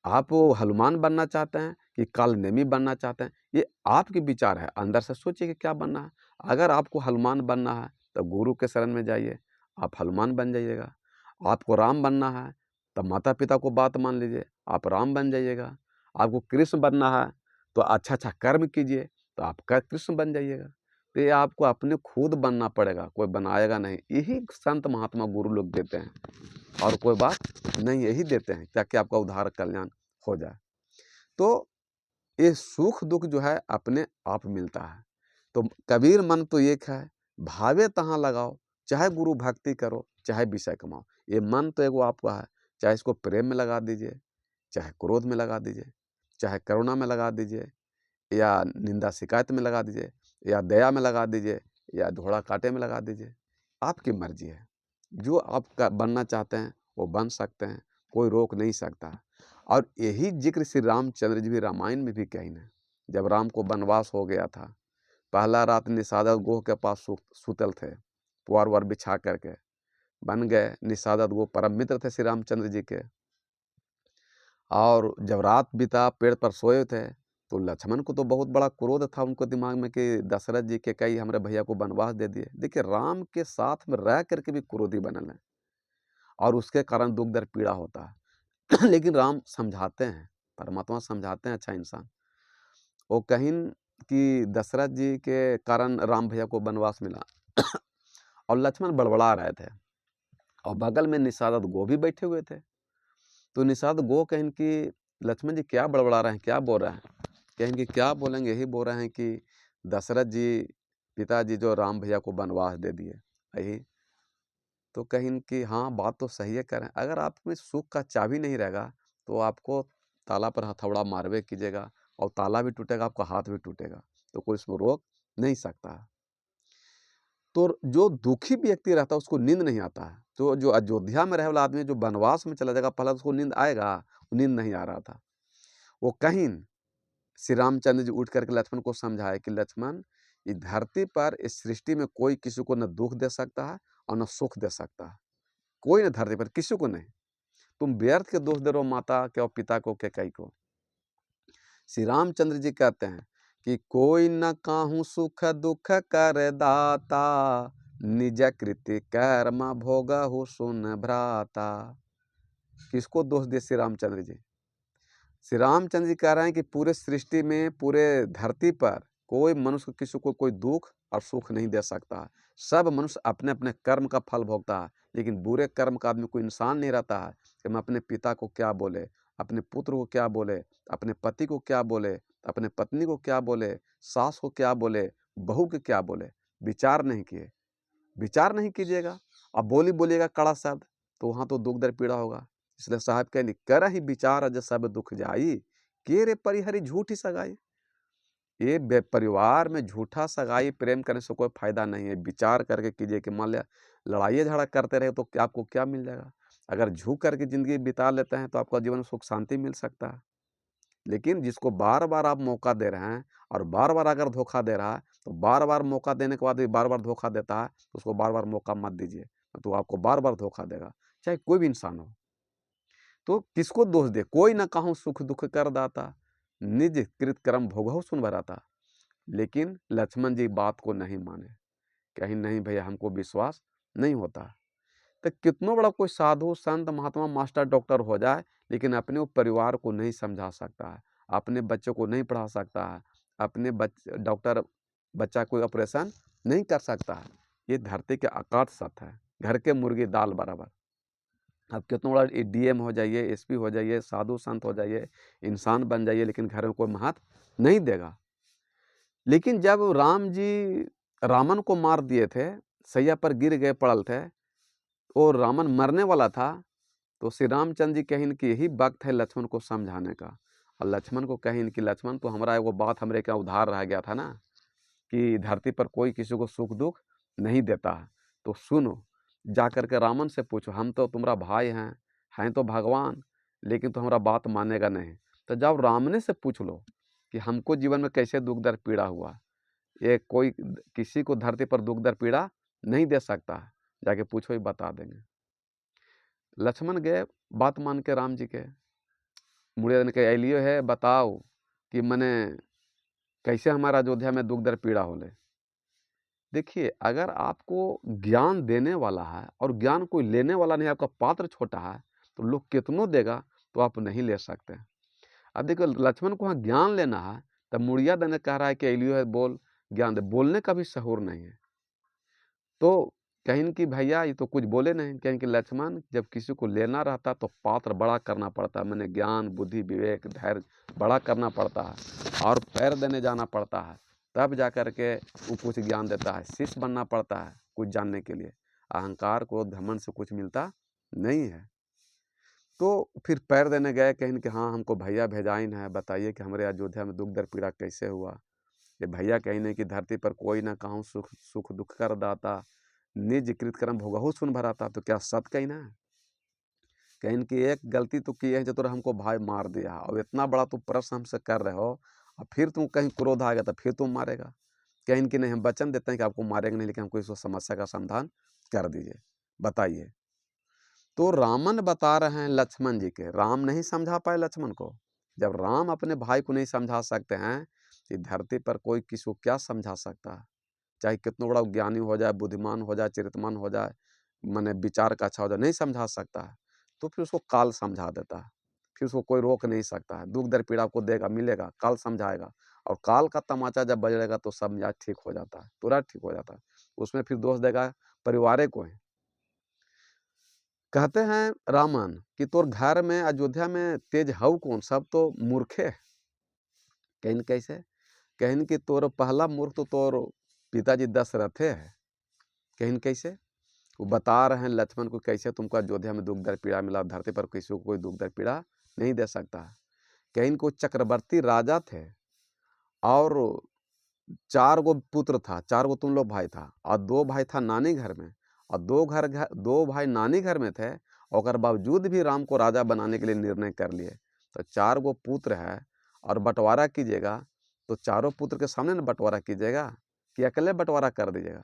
आप वो हनुमान बनना चाहते हैं कि कालनेमी बनना चाहते हैं? ये आपके विचार है। अंदर से सोचिए कि क्या बनना है। अगर आपको हनुमान बनना है तो गुरु के शरण में जाइए, आप हनुमान बन जाइएगा। आपको राम बनना है तो माता पिता को बात मान लीजिए, आप राम बन जाइएगा। आपको कृष्ण बनना है तो अच्छा अच्छा कर्म कीजिए, तो आप कृष्ण बन जाइएगा। तो ये आपको अपने खुद बनना पड़ेगा, कोई बनाएगा नहीं। यही संत महात्मा गुरु लोग देते हैं, और कोई बात नहीं, यही देते हैं ताकि आपका उद्धार कल्याण हो जाए। तो ये सुख दुख जो है अपने आप मिलता है। तो कबीर मन तो एक है, भावे तहाँ लगाओ, चाहे गुरु भक्ति करो, चाहे विषय कमाओ। ये मन तो एगो आपका है, चाहे इसको प्रेम में लगा दीजिए, चाहे क्रोध में लगा दीजिए, चाहे करुणा में लगा दीजिए, या निंदा शिकायत में लगा दीजिए, या दया में लगा दीजिए, या घोड़ा काटे में लगा दीजिए। आपकी मर्जी है। जो आप बनना चाहते हैं वो बन सकते हैं, कोई रोक नहीं सकता। और यही जिक्र श्री रामचंद्र जी भी रामायण में भी कहीं है। जब राम को वनवास हो गया था, पहला रात निषादत गोह के पास सुतल थे, पुआर वार बिछा करके बन गए। निषादत गोह परम मित्र थे श्री रामचंद्र जी के। और जब रात बीता पेड़ पर सोए थे, तो लक्ष्मण को तो बहुत बड़ा क्रोध था उनको दिमाग में कि दशरथ जी के कई हमारे भैया को वनवास दे दिए। देखिए राम के साथ में रह करके भी क्रोधी बनल है, और उसके कारण दुख दर्द पीड़ा होता है। लेकिन राम समझाते हैं, परमात्मा समझाते हैं, अच्छा इंसान। वो कहीं कि दशरथ जी के कारण राम भैया को वनवास मिला। और लक्ष्मण बड़बड़ा रहे थे, और बगल में निषादत गो भी बैठे हुए थे। तो निषाद गो कहें कि लक्ष्मण जी क्या बड़बड़ा रहे हैं, क्या बोल रहे हैं? कहें कि क्या बोलेंगे, यही बोल रहे हैं कि दशरथ जी पिताजी जो राम भैया को वनवास दे दिए, यही। तो कहें कि हाँ बात तो सही है, करें। अगर आप में सुख का चाबी नहीं रहेगा तो आपको ताला पर हथौड़ा मारवे कीजिएगा, और ताला भी टूटेगा, आपका हाथ भी टूटेगा, तो कोई इसको रोक नहीं सकता। तो जो दुखी व्यक्ति रहता है उसको नींद नहीं आता है। तो जो अयोध्या में रहे वाला आदमी जो वनवास में चला जाएगा, पहले उसको नींद आएगा, नींद नहीं आ रहा था। वो कहीं श्री रामचंद्र जी उठ करके लक्ष्मण को समझाए कि लक्ष्मण, इस धरती पर इस सृष्टि में कोई किसी को न दुख दे सकता है और न सुख दे सकता है। कोई नहीं धरती पर, किसी को नहीं। तुम व्यर्थ के दोष दे रहे हो माता के और पिता को, कैकेयी को। श्री रामचंद्र जी कहते हैं कि कोई न काहू सुख दुख कर दाता, निज कृति कर्म भोगहु सुन भ्राता। किसको दोष दिए श्री रामचंद्र जी? श्री रामचंद्र जी कह रहे हैं कि पूरे सृष्टि में, पूरे धरती पर कोई मनुष्य किसी को कोई दुख और सुख नहीं दे सकता। सब मनुष्य अपने अपने कर्म का फल भोगता है, लेकिन बुरे कर्म का आदमी कोई इंसान नहीं रहता है कि मैं अपने पिता को क्या बोले, अपने पुत्र को क्या बोले, अपने पति को क्या बोले, अपने पत्नी को क्या बोले, सास को क्या बोले, बहू को क्या बोले। विचार नहीं किए। विचार नहीं कीजिएगा, अब बोली बोलिएगा कड़ा शब्द, तो वहाँ तो दुख दर पीड़ा होगा। इसलिए साहब कहनी, कर ही विचार अज सब दुख जाई, के रे परिहरी झूठी सगाई। ये परिवार में झूठा सगाई प्रेम करने से कोई फायदा नहीं है। विचार करके कीजिए कि मान लिया लड़ाई झगड़ा करते रहे तो आपको क्या मिल जाएगा। अगर झूठ करके ज़िंदगी बिता लेते हैं तो आपका जीवन में सुख शांति मिल सकता है। लेकिन जिसको बार बार आप मौका दे रहे हैं और बार बार अगर धोखा दे रहा है, तो बार बार मौका देने के बाद भी बार बार धोखा देता है, तो उसको बार बार मौका मत दीजिए, तो आपको बार बार धोखा देगा, चाहे कोई भी इंसान हो। तो किसको दोष दे? कोई न काहू सुख दुख कर दाता, निज कृत कर्म भोगहु सुन भराता। लेकिन लक्ष्मण जी बात को नहीं माने, कहीं नहीं भैया हमको विश्वास नहीं होता। तो कितनों बड़ा कोई साधु संत महात्मा मास्टर डॉक्टर हो जाए, लेकिन अपने परिवार को नहीं समझा सकता है, अपने बच्चों को नहीं पढ़ा सकता है, अपने डॉक्टर बच्चा कोई ऑपरेशन नहीं कर सकता है। ये धरती के अकाट सत्य है, घर के मुर्गी दाल बराबर। अब कितना बड़ा डीएम हो जाइए, एसपी हो जाइए, साधु संत हो जाइए, इंसान बन जाइए, लेकिन घर में कोई महत्व नहीं देगा। लेकिन जब राम जी रावण को मार दिए थे, सैया पर गिर गए, पड़ल थे, और रावण मरने वाला था, तो श्री रामचंद्र जी कहिन कि यही वक्त है लक्ष्मण को समझाने का। और लक्ष्मण को कहिन कि लक्ष्मण, तो हमारा एगो बात हमरे क्या उधार रह गया था ना, कि धरती पर कोई किसी को सुख दुख नहीं देता है, तो सुनो, जा करके रावण से पूछो, हम तो तुम्हारा भाई हैं तो भगवान, लेकिन तो हमारा बात मानेगा नहीं। तो जब रावण से पूछ लो कि हमको जीवन में कैसे दुख दर्द पीड़ा हुआ, ये कोई किसी को धरती पर दुख दर्द पीड़ा नहीं दे सकता है, जाके पूछो ही बता देंगे। लक्ष्मण गए बात मान के राम जी के, मुड़िया ने कहे अलियो है, बताओ कि मने कैसे हमारा अयोध्या में दुख दर्द पीड़ा होले। देखिए, अगर आपको ज्ञान देने वाला है और ज्ञान कोई लेने वाला नहीं, आपका पात्र छोटा है, तो लोग कितनों देगा तो आप नहीं ले सकते। अब देखो, लक्ष्मण को वहाँ ज्ञान लेना है, तब मुड़िया ने कह रहा है कि अलियो है बोल, ज्ञान दे। बोलने का भी शहूर नहीं है। तो कहीं कि भैया ये तो कुछ बोले नहीं, कहीं कि लक्ष्मण, जब किसी को लेना रहता तो पात्र बड़ा करना पड़ता है, मैंने ज्ञान बुद्धि विवेक धैर्य बड़ा करना पड़ता है, और पैर देने जाना पड़ता है, तब जा कर के वो कुछ ज्ञान देता है। शिष्य बनना पड़ता है कुछ जानने के लिए। अहंकार को घमंड से कुछ मिलता नहीं है। तो फिर पैर देने गए, कहीं कि हाँ हमको भैया भेजाइन है, बताइए कि हमारे अयोध्या में दुख दर्द पीड़ा कैसे हुआ। ये भैया कहीं नहीं कि धरती पर कोई ना कहूँ सुख दुख कर दाता, निज कृत कर्म भोगहु सुन भराता। तो क्या सत कहीं ना, कहीं की एक गलती तो की है जो तुम हमको भाई मार दिया, और इतना बड़ा तुम प्रश्न हमसे कर रहे हो, और फिर तुम कहीं क्रोध आ गया तो फिर तुम मारेगा। कहीं कि नहीं, हम वचन देते हैं कि आपको मारेंगे नहीं, लेकिन हमको इस समस्या का समाधान कर दीजिए, बताइए। तो रामन बता रहे हैं लक्ष्मण जी के, राम नहीं समझा पाए लक्ष्मण को। जब राम अपने भाई को नहीं समझा सकते हैं, कि धरती पर कोई किसी को क्या समझा सकता है, चाहे कितना बड़ा ज्ञानी हो जाए, बुद्धिमान हो जाए, चरित्रमान हो जाए, माने विचार का अच्छा हो जाए, नहीं समझा सकता है। तो फिर उसको काल समझा देता है, फिर उसको कोई रोक नहीं सकता है। दुख दर्द पीड़ा को देगा, मिलेगा, काल समझाएगा, और काल का तमाचा जब बजेगा तो सब मिजाज ठीक हो जाता है, तुरंत ठीक हो जाता है। उसमें फिर दोष देगा परिवार को है। कहते हैं रामन कि तोर घर में अयोध्या में तेज हऊ कौन, सब तो मूर्खे। कहीं कैसे, कहीं कि तोर पहला मूर्ख तो तोर पिताजी दशरथे है। कहीं कैसे, वो बता रहे हैं लक्ष्मण को कैसे तुमको अयोध्या में दुख दर्द पीड़ा मिला, धरती पर किसी को कोई दुख दर्द पीड़ा नहीं दे सकता। कहीं को चक्रवर्ती राजा थे, और 4 गो पुत्र था, 4 गो तुम लोग भाई था, और 2 भाई था नानी घर में, और 2 भाई नानी घर में थे, और बावजूद भी राम को राजा बनाने के लिए निर्णय कर लिए। तो 4 गो पुत्र है, और बंटवारा कीजिएगा, तो चारों पुत्र के सामने ना बंटवारा कीजिएगा, कि अकेले बंटवारा कर दीजिएगा।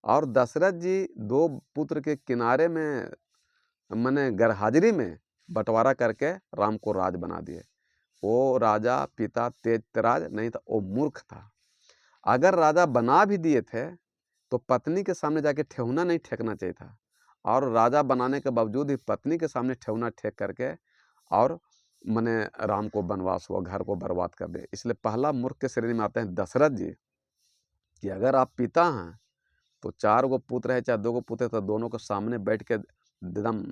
और दशरथ जी 2 पुत्र के किनारे में मैंने गैरहाजिरी में बंटवारा करके राम को राज बना दिए। वो राजा पिता तेजतराज नहीं था, वो मूर्ख था। अगर राजा बना भी दिए थे तो पत्नी के सामने जाके ठेहुना नहीं ठेकना चाहिए था, और राजा बनाने के बावजूद ही पत्नी के सामने ठेहुना ठेक करके और मैंने राम को वनवास हुआ, घर को बर्बाद कर दे। इसलिए पहला मूर्ख के श्रेणी में आते हैं दशरथ जी, कि अगर आप पिता हैं तो 4 गो पुत्र है चाहे 2 गो पुत्र है तो दोनों को सामने बैठ के एकदम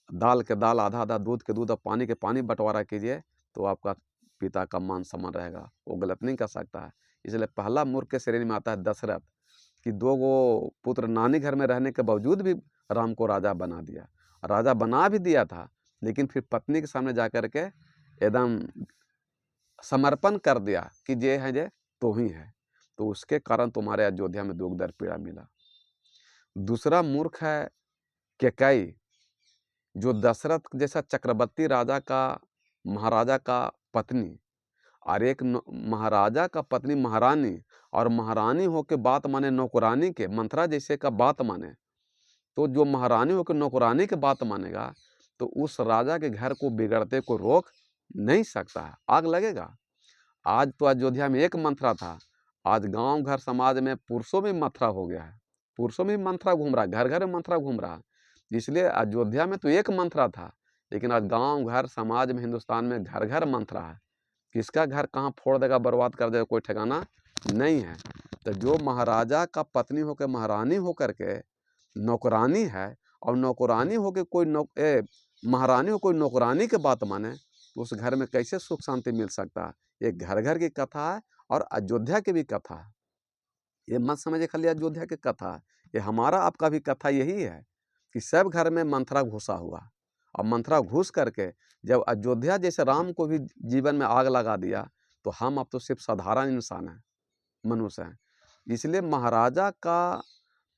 दाल के दाल, आधा आधा दूध के दूध और पानी के पानी बंटवारा कीजिए, तो आपका पिता का मान सम्मान रहेगा, वो गलत नहीं कर सकता है। इसलिए पहला मूर्ख के श्रेणी में आता है दशरथ, कि 2 गो पुत्र नानी घर में रहने के बावजूद भी राम को राजा बना दिया। राजा बना भी दिया था, लेकिन फिर पत्नी के सामने जा कर के एकदम समर्पण कर दिया कि ये है जे तो ही है, तो उसके कारण तुम्हारे अयोध्या में दुख दर्द पीड़ा मिला। दूसरा मूर्ख है कैकेयी, जो दशरथ जैसा चक्रवर्ती राजा का, महाराजा का पत्नी, और एक महाराजा का पत्नी महारानी, और महारानी होके बात माने नौकरानी के, मंथरा जैसे का बात माने, तो जो महारानी होकर नौकरानी के बात मानेगा तो उस राजा के घर को बिगड़ते को रोक नहीं सकता है, आग लगेगा। आज तो अयोध्या में एक मंथरा था, आज गांव घर समाज में पुरुषों में मंथरा हो गया है, पुरुषों में मंथरा घूम रहा है, घर घर में मंथरा घूम रहा है। इसलिए अयोध्या में तो एक मंथरा था, लेकिन आज गांव घर समाज में, हिंदुस्तान में घर घर मंथरा है। किसका घर कहाँ फोड़ देगा, बर्बाद कर देगा, कोई ठिकाना नहीं है। तो जो महाराजा का पत्नी होकर महारानी होकर के नौकरानी है, और नौकरानी होकर कोई महारानी हो कोई नौकरानी के बात माने, तो उस घर में कैसे सुख शांति मिल सकता है। ये घर घर की कथा है और अयोध्या की भी कथा है। ये मत समझिए खाली अयोध्या की कथा है, ये हमारा आपका भी कथा यही है कि सब घर में मंथरा घुसा हुआ, और मंथरा घुस करके जब अयोध्या जैसे राम को भी जीवन में आग लगा दिया, तो हम अब तो सिर्फ साधारण इंसान हैं, मनुष्य हैं। इसलिए महाराजा का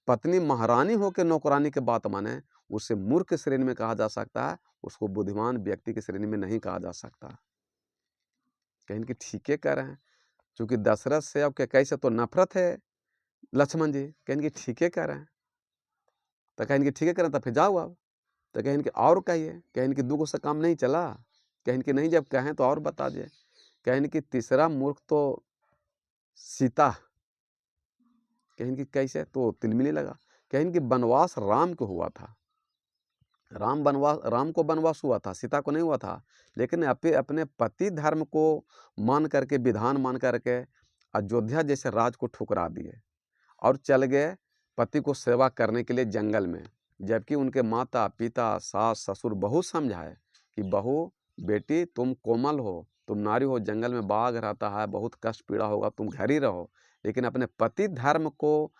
पत्नी महारानी होकर नौकरानी के बात माने, उसे मूर्ख श्रेणी में कहा जा सकता है, उसको बुद्धिमान व्यक्ति की श्रेणी में नहीं कहा जा सकता। कहीं कि ठीक है कह रहे हैं, क्योंकि दशरथ से अब कैकेयी से तो नफरत है लक्ष्मण जी, कहें कि ठीक है कह रहे हैं, तो कहें कि ठीक है कह रहे हैं तो फिर जाओ अब, तो कहें कि और कहिए, कहें कि 2 गो से काम नहीं चला, कहें कि नहीं जब कहें तो और बता दिए। कहें कि तीसरा मूर्ख तो सीता, कहें कि कैसे, तो तिलमिली लगा। कहें कि वनवास राम को हुआ था, राम को वनवास हुआ था, सीता को नहीं हुआ था, लेकिन अपने पति धर्म को मान करके, विधान मान करके अयोध्या जैसे राज को ठुकरा दिए और चल गए पति को सेवा करने के लिए जंगल में। जबकि उनके माता पिता सास ससुर बहुत समझाए कि बहू बेटी तुम कोमल हो, तुम नारी हो, जंगल में बाघ रहता है, बहुत कष्ट पीड़ा होगा, तुम घर ही रहो। लेकिन अपने पति धर्म को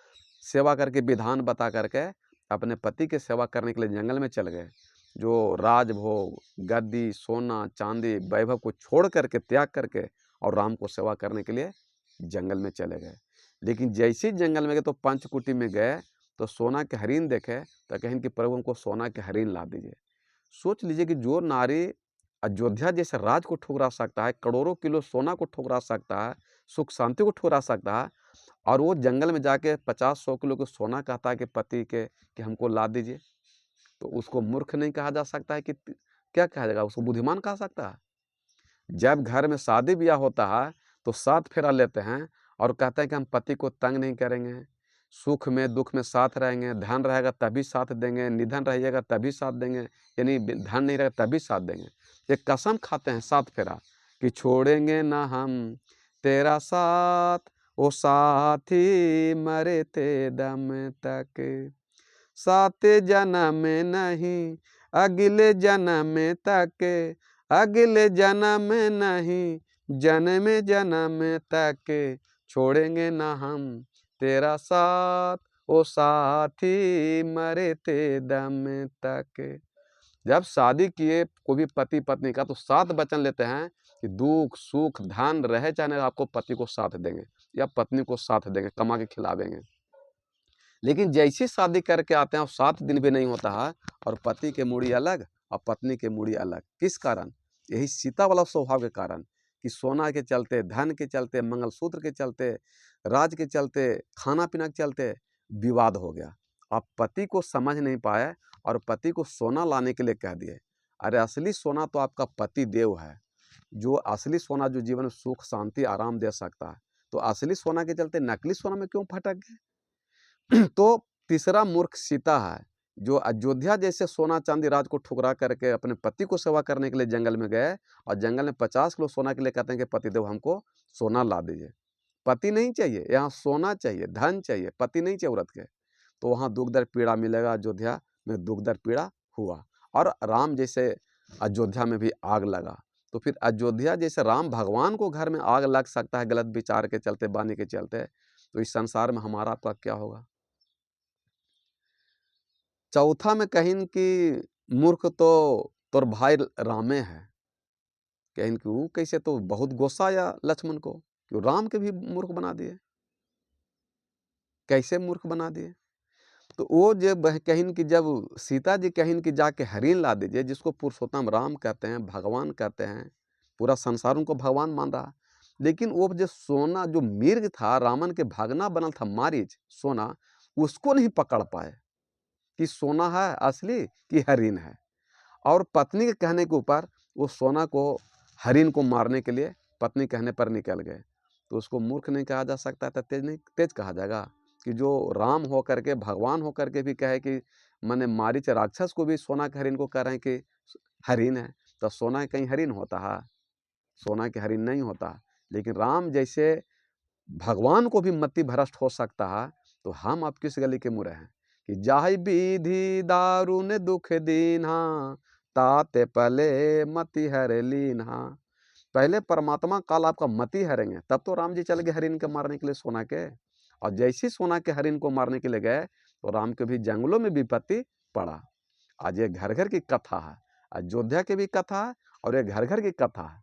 सेवा करके, विधान बता करके अपने पति की सेवा करने के लिए जंगल में चल गए। जो राजभोग, गद्दी, सोना चांदी, वैभव को छोड़ करके, त्याग करके, और राम को सेवा करने के लिए जंगल में चले गए। लेकिन जैसे ही जंगल में गए तो पंचकुटी में गए तो सोना के हरिन देखे, तो कहें कि प्रभु हमको सोना के हरिन ला दीजिए। सोच लीजिए कि जो नारी अयोध्या जैसे राज को ठुकरा सकता है, करोड़ों किलो सोना को ठुकरा सकता है, सुख शांति को ठुकरा सकता है, और वो जंगल में जाके 50-100 किलो के सोना कहता है कि पति के कि हमको ला दीजिए, तो उसको मूर्ख नहीं कहा जा सकता है कि क्या कहा जाएगा, उसको बुद्धिमान कहा सकता है। जब घर में शादी ब्याह होता है तो 7 फेरा लेते हैं और कहते हैं कि हम पति को तंग नहीं करेंगे, सुख में दुख में साथ रहेंगे, धन रहेगा तभी साथ देंगे, निधन रहिएगा तभी साथ देंगे, यानी धन नहीं रहेगा तभी साथ देंगे। ये कसम खाते हैं 7 फेरा कि छोड़ेंगे ना हम तेरा साथ, ओ साथी मरते दम तक, 7 जन्म नहीं अगले जन्म तक, अगले जन्म नहीं जन्म जन्म तक, छोड़ेंगे ना हम तेरा साथ, ओ साथी मरते दम तक। जब शादी किए कोई भी पति पत्नी का तो 7 वचन लेते हैं कि दुख सुख धन रहे चाहे नहीं, आपको पति को साथ देंगे या पत्नी को साथ देंगे, कमा के खिलावेंगे। लेकिन जैसी शादी करके आते हैं और 7 दिन भी नहीं होता है और पति के मूड़ी अलग और पत्नी के मूड़ी अलग। किस कारण? यही सीता वाला स्वभाव के कारण कि सोना के चलते, धन के चलते, मंगलसूत्र के चलते, राज के चलते, खाना पीना के चलते विवाद हो गया आप पति को समझ नहीं पाए और पति को सोना लाने के लिए कह दिए। अरे असली सोना तो आपका पति देव है, जो असली सोना जो जीवन में सुख शांति आराम दे सकता है। तो असली सोना के चलते नकली सोना में क्यों भटक गए? तो तीसरा मूर्ख सीता है, जो अयोध्या जैसे सोना चांदी राज को ठुकरा करके अपने पति को सेवा करने के लिए जंगल में गए और जंगल में 50 किलो सोना के लिए कहते हैं कि पतिदेव हमको सोना ला दीजिए। पति नहीं चाहिए, यहाँ सोना चाहिए, धन चाहिए, पति नहीं चाहिए औरत के। तो वहाँ दुख दर्द पीड़ा मिलेगा। अयोध्या में दुख दर्द पीड़ा हुआ और राम जैसे अयोध्या में भी आग लगा। तो फिर अयोध्या जैसे राम भगवान को घर में आग लग सकता है गलत विचार के चलते, वाणी के चलते, तो इस संसार में हमारा आपका क्या होगा? चौथा में कहिन कि मूर्ख तो तोर भाई रामे है। कहिन कि वो कैसे, तो बहुत गुस्सा आया लक्ष्मण को कि राम के भी मूर्ख बना दिए। कैसे मूर्ख बना दिए? तो वो जब कहिन कि जब सीता जी कहिन कि जाके हरिण ला दीजिए, जिसको पुरुषोत्तम राम कहते हैं, भगवान कहते हैं, पूरा संसार उनको भगवान मान रहा। लेकिन वो जो सोना, जो मिर्ग था, रावण के भागना बनल था मारीच सोना, उसको नहीं पकड़ पाए कि सोना है असली कि हरिण है। और पत्नी के कहने के ऊपर वो सोना को, हरिण को मारने के लिए पत्नी कहने पर निकल गए। तो उसको मूर्ख नहीं कहा जा सकता, तो तेज नहीं, तेज कहा जाएगा। कि जो राम हो करके, भगवान हो करके भी कहे कि मैंने मारीच राक्षस को भी सोना के हरिण को कह रहे हैं कि हरिण है, तो सोना कहीं हरिण होता है? सोना के हरिण नहीं होता। लेकिन राम जैसे भगवान को भी मति भ्रष्ट हो सकता है, तो हम अब किस गली के मुरे हैं? कि जाहि विधि दारुण दुख दीन्हा, ताते पहले मति हर लीन्हा। पहले परमात्मा काल आपका मति हरेंगे, तब तो राम जी चल गए हरिण के मारने के लिए सोना के। और जैसे सोना के हरिण को मारने के लिए गए, तो राम के भी जंगलों में विपत्ति पड़ा। आज ये घर घर की कथा है, अयोध्या की भी कथा है और ये घर घर की कथा है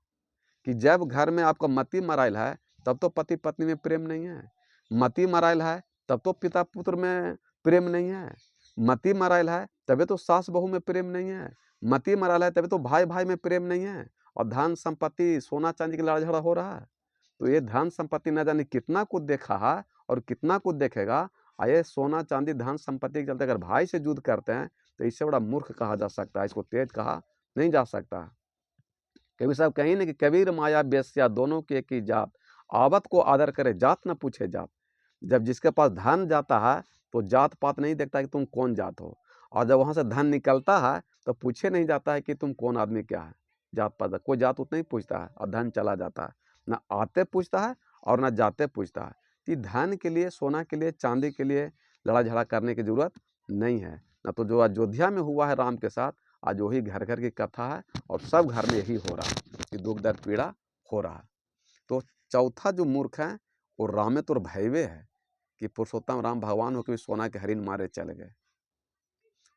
कि जब घर में आपका मति मराइल है, तब तो पति पत्नी में प्रेम नहीं है। मति मराइल है तब तो पिता पुत्र में प्रेम नहीं है। मति मराइल है तभी तो सास बहू में प्रेम नहीं है। मति मराइल है तभी तो भाई भाई में प्रेम नहीं है। और धन संपत्ति सोना चांदी की लड़ाई झगड़ा हो रहा है। तो ये धन संपत्ति न जाने कितना कुछ देखा है और कितना कुछ देखेगा। ये सोना चांदी धन संपत्ति के चलते अगर भाई से युद्ध करते हैं, तो इससे बड़ा मूर्ख कहा जा सकता है, इसको तेज कहा नहीं जा सकता। कबीर साहब कहीं ना कि कबीर माया बेस्या दोनों की एक ही जात, आवत को आदर करे जात न पूछे जात। जब जिसके पास धन जाता है तो जात पात नहीं देखता कि तुम कौन जात हो, और जब वहाँ से धन निकलता है तो पूछे नहीं जाता है कि तुम कौन आदमी क्या है, जात पात कोई जात उतना ही पूछता है और धन चला जाता है। ना आते पूछता है और ना जाते पूछता है। कि धन के लिए, सोना के लिए, चांदी के लिए लड़ा झगड़ा करने की जरूरत नहीं है। ना तो जो अयोध्या में हुआ है राम के साथ, आज वही घर घर की कथा है और सब घर में यही हो रहा है कि दुख दर्द पीड़ा हो रहा है। तो चौथा जो मूर्ख है वो रामे तुर भयवे है कि पुरुषोत्तम राम भगवान होकर भी सोना के हरिण मारे चले गए।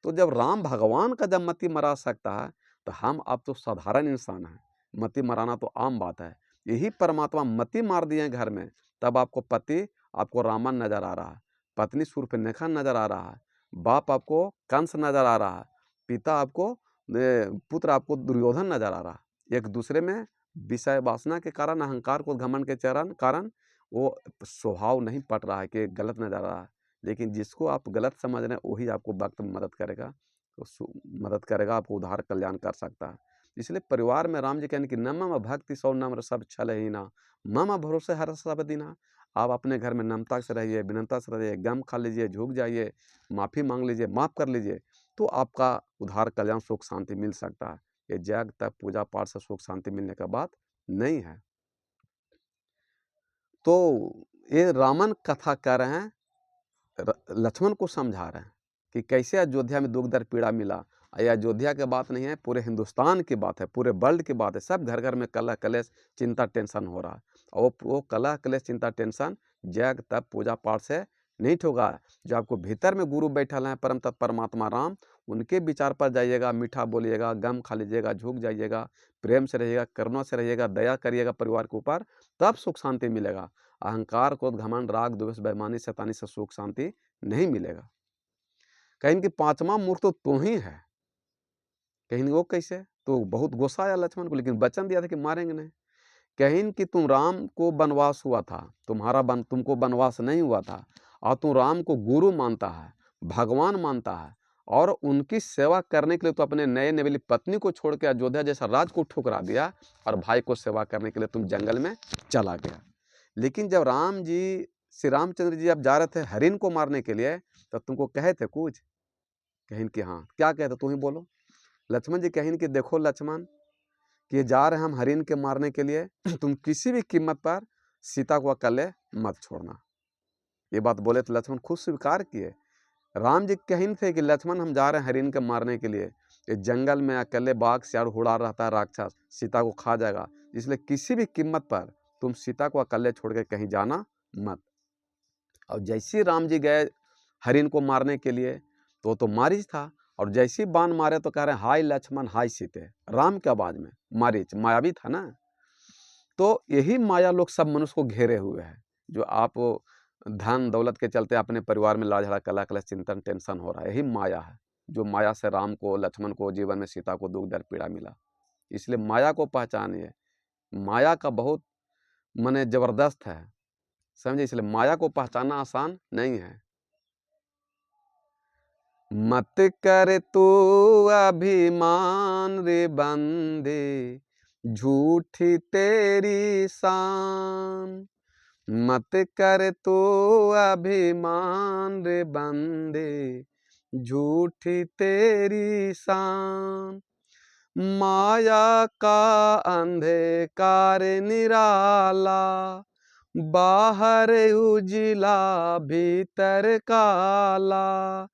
तो जब राम भगवान का जब मति मरा सकता है, तो हम अब तो साधारण इंसान हैं, मति मराना तो आम बात है। यही परमात्मा मति मार दिए घर में, तब आपको पति आपको रामन नजर आ रहा है, पत्नी शूर्पणखा नजर आ रहा है, बाप आपको कंस नजर आ रहा है, पिता आपको पुत्र आपको दुर्योधन नजर आ रहा है। एक दूसरे में विषय वासना के कारण, अहंकार को घमंड के चरण कारण वो स्वभाव नहीं पट रहा है कि गलत नजर आ रहा है। लेकिन जिसको आप गलत समझ रहे हैं वही आपको वक्त में मदद करेगा, तो मदद करेगा, आपको उद्धार कल्याण कर सकता है। इसलिए परिवार में राम जी कहने कि न मम भक्ति सौ नम्र सब छल ही ना, मम भरोसे हर सब दीना। आप अपने घर में नम्रता से रहिए, विनम्रता से रहिए, गम खा लीजिए, झुक जाइए, माफ़ी मांग लीजिए, माफ़ कर लीजिए, तो आपका उद्धार कल्याण सुख शांति मिल सकता है। ये जग तक पूजा पाठ से सुख शांति मिलने का बात नहीं है। तो ये रामन कथा कह रहे हैं, लक्ष्मण को समझा रहे हैं कि कैसे अयोध्या में दुख दर्द पीड़ा मिला। ये अयोध्या की बात नहीं है, पूरे हिंदुस्तान की बात है, पूरे वर्ल्ड की बात है। सब घर घर में कलह कलेश चिंता टेंशन हो रहा है। और वो कलह कलेश चिंता टेंशन जग तप पूजा पाठ से नहीं ठोगा। जो आपको भीतर में गुरु बैठल हैं परम तत् परमात्मा राम, उनके विचार पर जाइएगा, मीठा बोलिएगा, गम खा लीजिएगा, झुक जाइएगा, प्रेम से रहिएगा, करुणा से रहिएगा, दया करिएगा परिवार के ऊपर, तब सुख शांति मिलेगा। अहंकार क्रोध घमंड राग द्वेष बेईमानी शैतानी से सुख शांति नहीं मिलेगा। कहीं कि पांचवा मूर्ख तो तू ही है। कहीं वो कैसे? तो बहुत गुस्सा आया लक्ष्मण को, लेकिन वचन दिया था कि मारेंगे नहीं। कहीं कि तुम राम को वनवास हुआ था, तुमको वनवास नहीं हुआ था, और तुम राम को गुरु मानता है, भगवान मानता है, और उनकी सेवा करने के लिए तो अपने नए नवेली पत्नी को छोड़ के अयोध्या जैसा राज को ठुकरा दिया और भाई को सेवा करने के लिए तुम जंगल में चला गया। लेकिन जब राम जी, श्री रामचंद्र जी अब जा रहे थे हरिण को मारने के लिए, तब तुमको कहे थे कुछ? कहीं कि हाँ, क्या कहते तुम ही बोलो। लक्ष्मण जी कहीं कि देखो लक्ष्मण, कि ये जा रहे हैं हम हरिण के मारने के लिए, तुम किसी भी कीमत पर सीता को अकेले मत छोड़ना। ये बात बोले तो लक्ष्मण खुद स्वीकार किए। राम जी कहीं थे कि लक्ष्मण हम जा रहे हैं हरिण के मारने के लिए, ये जंगल में अकेले बाघ सियार उड़ा रहता है, राक्षस सीता को खा जाएगा, इसलिए किसी भी कीमत पर तुम सीता को अकेले छोड़ के कहीं जाना मत। और जैसे राम जी गए हरिण को मारने के लिए, तो मारीच था, और जैसे बाण मारे तो कह रहे हाय लक्ष्मण हाय सीते, राम के आवाज में। मारीच मायावी था ना। तो यही माया लोग सब मनुष्य को घेरे हुए है, जो आप धन दौलत के चलते अपने परिवार में लड़ा झगड़ा कला कला चिंतन टेंशन हो रहा है, यही माया है। जो माया से राम को लक्ष्मण को जीवन में सीता को दुख दर्द पीड़ा मिला। इसलिए माया को पहचानिए। माया का बहुत माने जबरदस्त है, समझे। इसलिए माया को पहचानना आसान नहीं है। मत कर तू अभिमान रे बंदे, झूठी तेरी शान। मत कर तू अभिमान रे बंदे, झूठी तेरी शान। माया का अंधकार निराला, बाहर उजिला भीतर काला।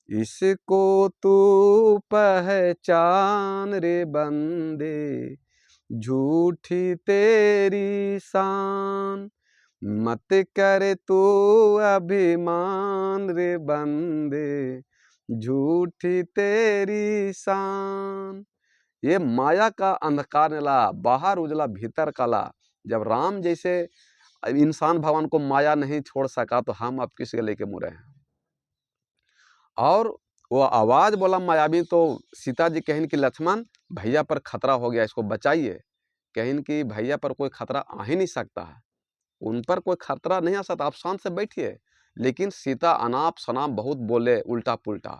इसको तू पहचान रे बंदे, झूठी तेरी शान। मत कर तू अभिमान रे बंदे, झूठी तेरी शान। ये माया का अंधकार निराला, बाहर उजला भीतर काला। जब राम जैसे इंसान भगवान को माया नहीं छोड़ सका, तो हम अब किस गले के मुरे हैं। और वो आवाज बोला मायावी, तो सीता जी कहें कि लक्ष्मण भैया पर खतरा हो गया, इसको बचाइए। कहें कि भैया पर कोई खतरा आ ही नहीं सकता है, उन पर कोई खतरा नहीं आ सकता, आप शांत से बैठिए। लेकिन सीता अनाप शनाप बहुत बोले उल्टा पुल्टा,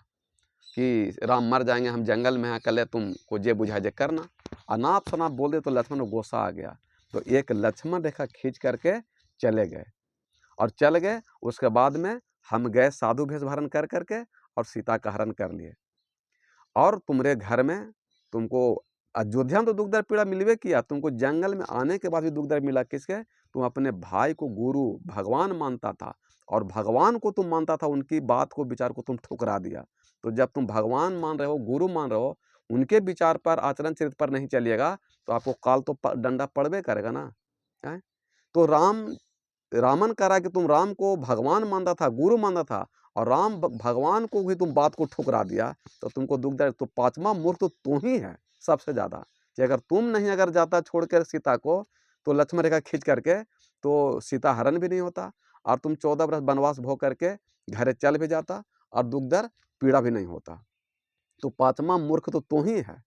कि राम मर जाएंगे, हम जंगल में हैं अकेले, तुमको जे बुझा जे करना। अनाप शनाप बोल दे तो लक्ष्मण को गुस्सा आ गया, तो एक लक्ष्मण रेखा खींच करके चले गए। और चल गए, उसके बाद में हम गए साधु भेष धारण कर करके और सीता का हरण कर लिए। और तुम्हारे घर में तुमको अयोध्या में तो दुख दर्द पीड़ा मिलवे किया, तुमको जंगल में आने के बाद भी दुख दर्द मिला। किसके? तुम अपने भाई को गुरु भगवान मानता था, और भगवान को तुम मानता था, उनकी बात को विचार को तुम ठुकरा दिया। तो जब तुम भगवान मान रहे हो, गुरु मान रहे हो, उनके विचार पर आचरण चरित्र पर नहीं चलिएगा, तो आपको काल तो डंडा पड़बे करेगा ना है। तो रामन कह रहा है कि तुम राम को भगवान मानता था, गुरु मानता था, और राम भगवान को भी तुम बात को ठुकरा दिया, तो तुमको दुख दर्द। तो पांचवा मूर्ख तो तू ही है सबसे ज्यादा, कि अगर तुम नहीं अगर जाता छोड़ कर सीता को, तो लक्ष्मण रेखा खींच करके तो सीता हरण भी नहीं होता, और तुम 14 वर्ष वनवास भोग करके घरे चल भी जाता, और दुख दर्द पीड़ा भी नहीं होता। तो पांचवा मूर्ख तो तू ही है।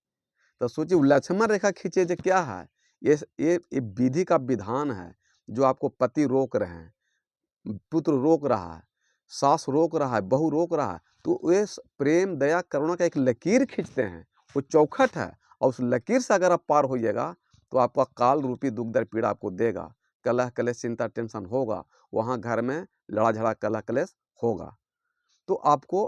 तो सोचिए लक्ष्मण रेखा खींचे जो क्या है, ये विधि का विधान है। जो आपको पति रोक रहे हैं, पुत्र रोक रहा है, सास रोक रहा है, बहू रोक रहा है, तो ये प्रेम दया करुणा का एक लकीर खींचते हैं, वो चौखट है। और उस लकीर से अगर आप पार होइएगा, तो आपका काल रूपी दुख दर्द पीड़ा आपको देगा, कलह कलेश चिंता टेंशन होगा, वहाँ घर में लड़ा झगड़ा कलह कलेश होगा। तो आपको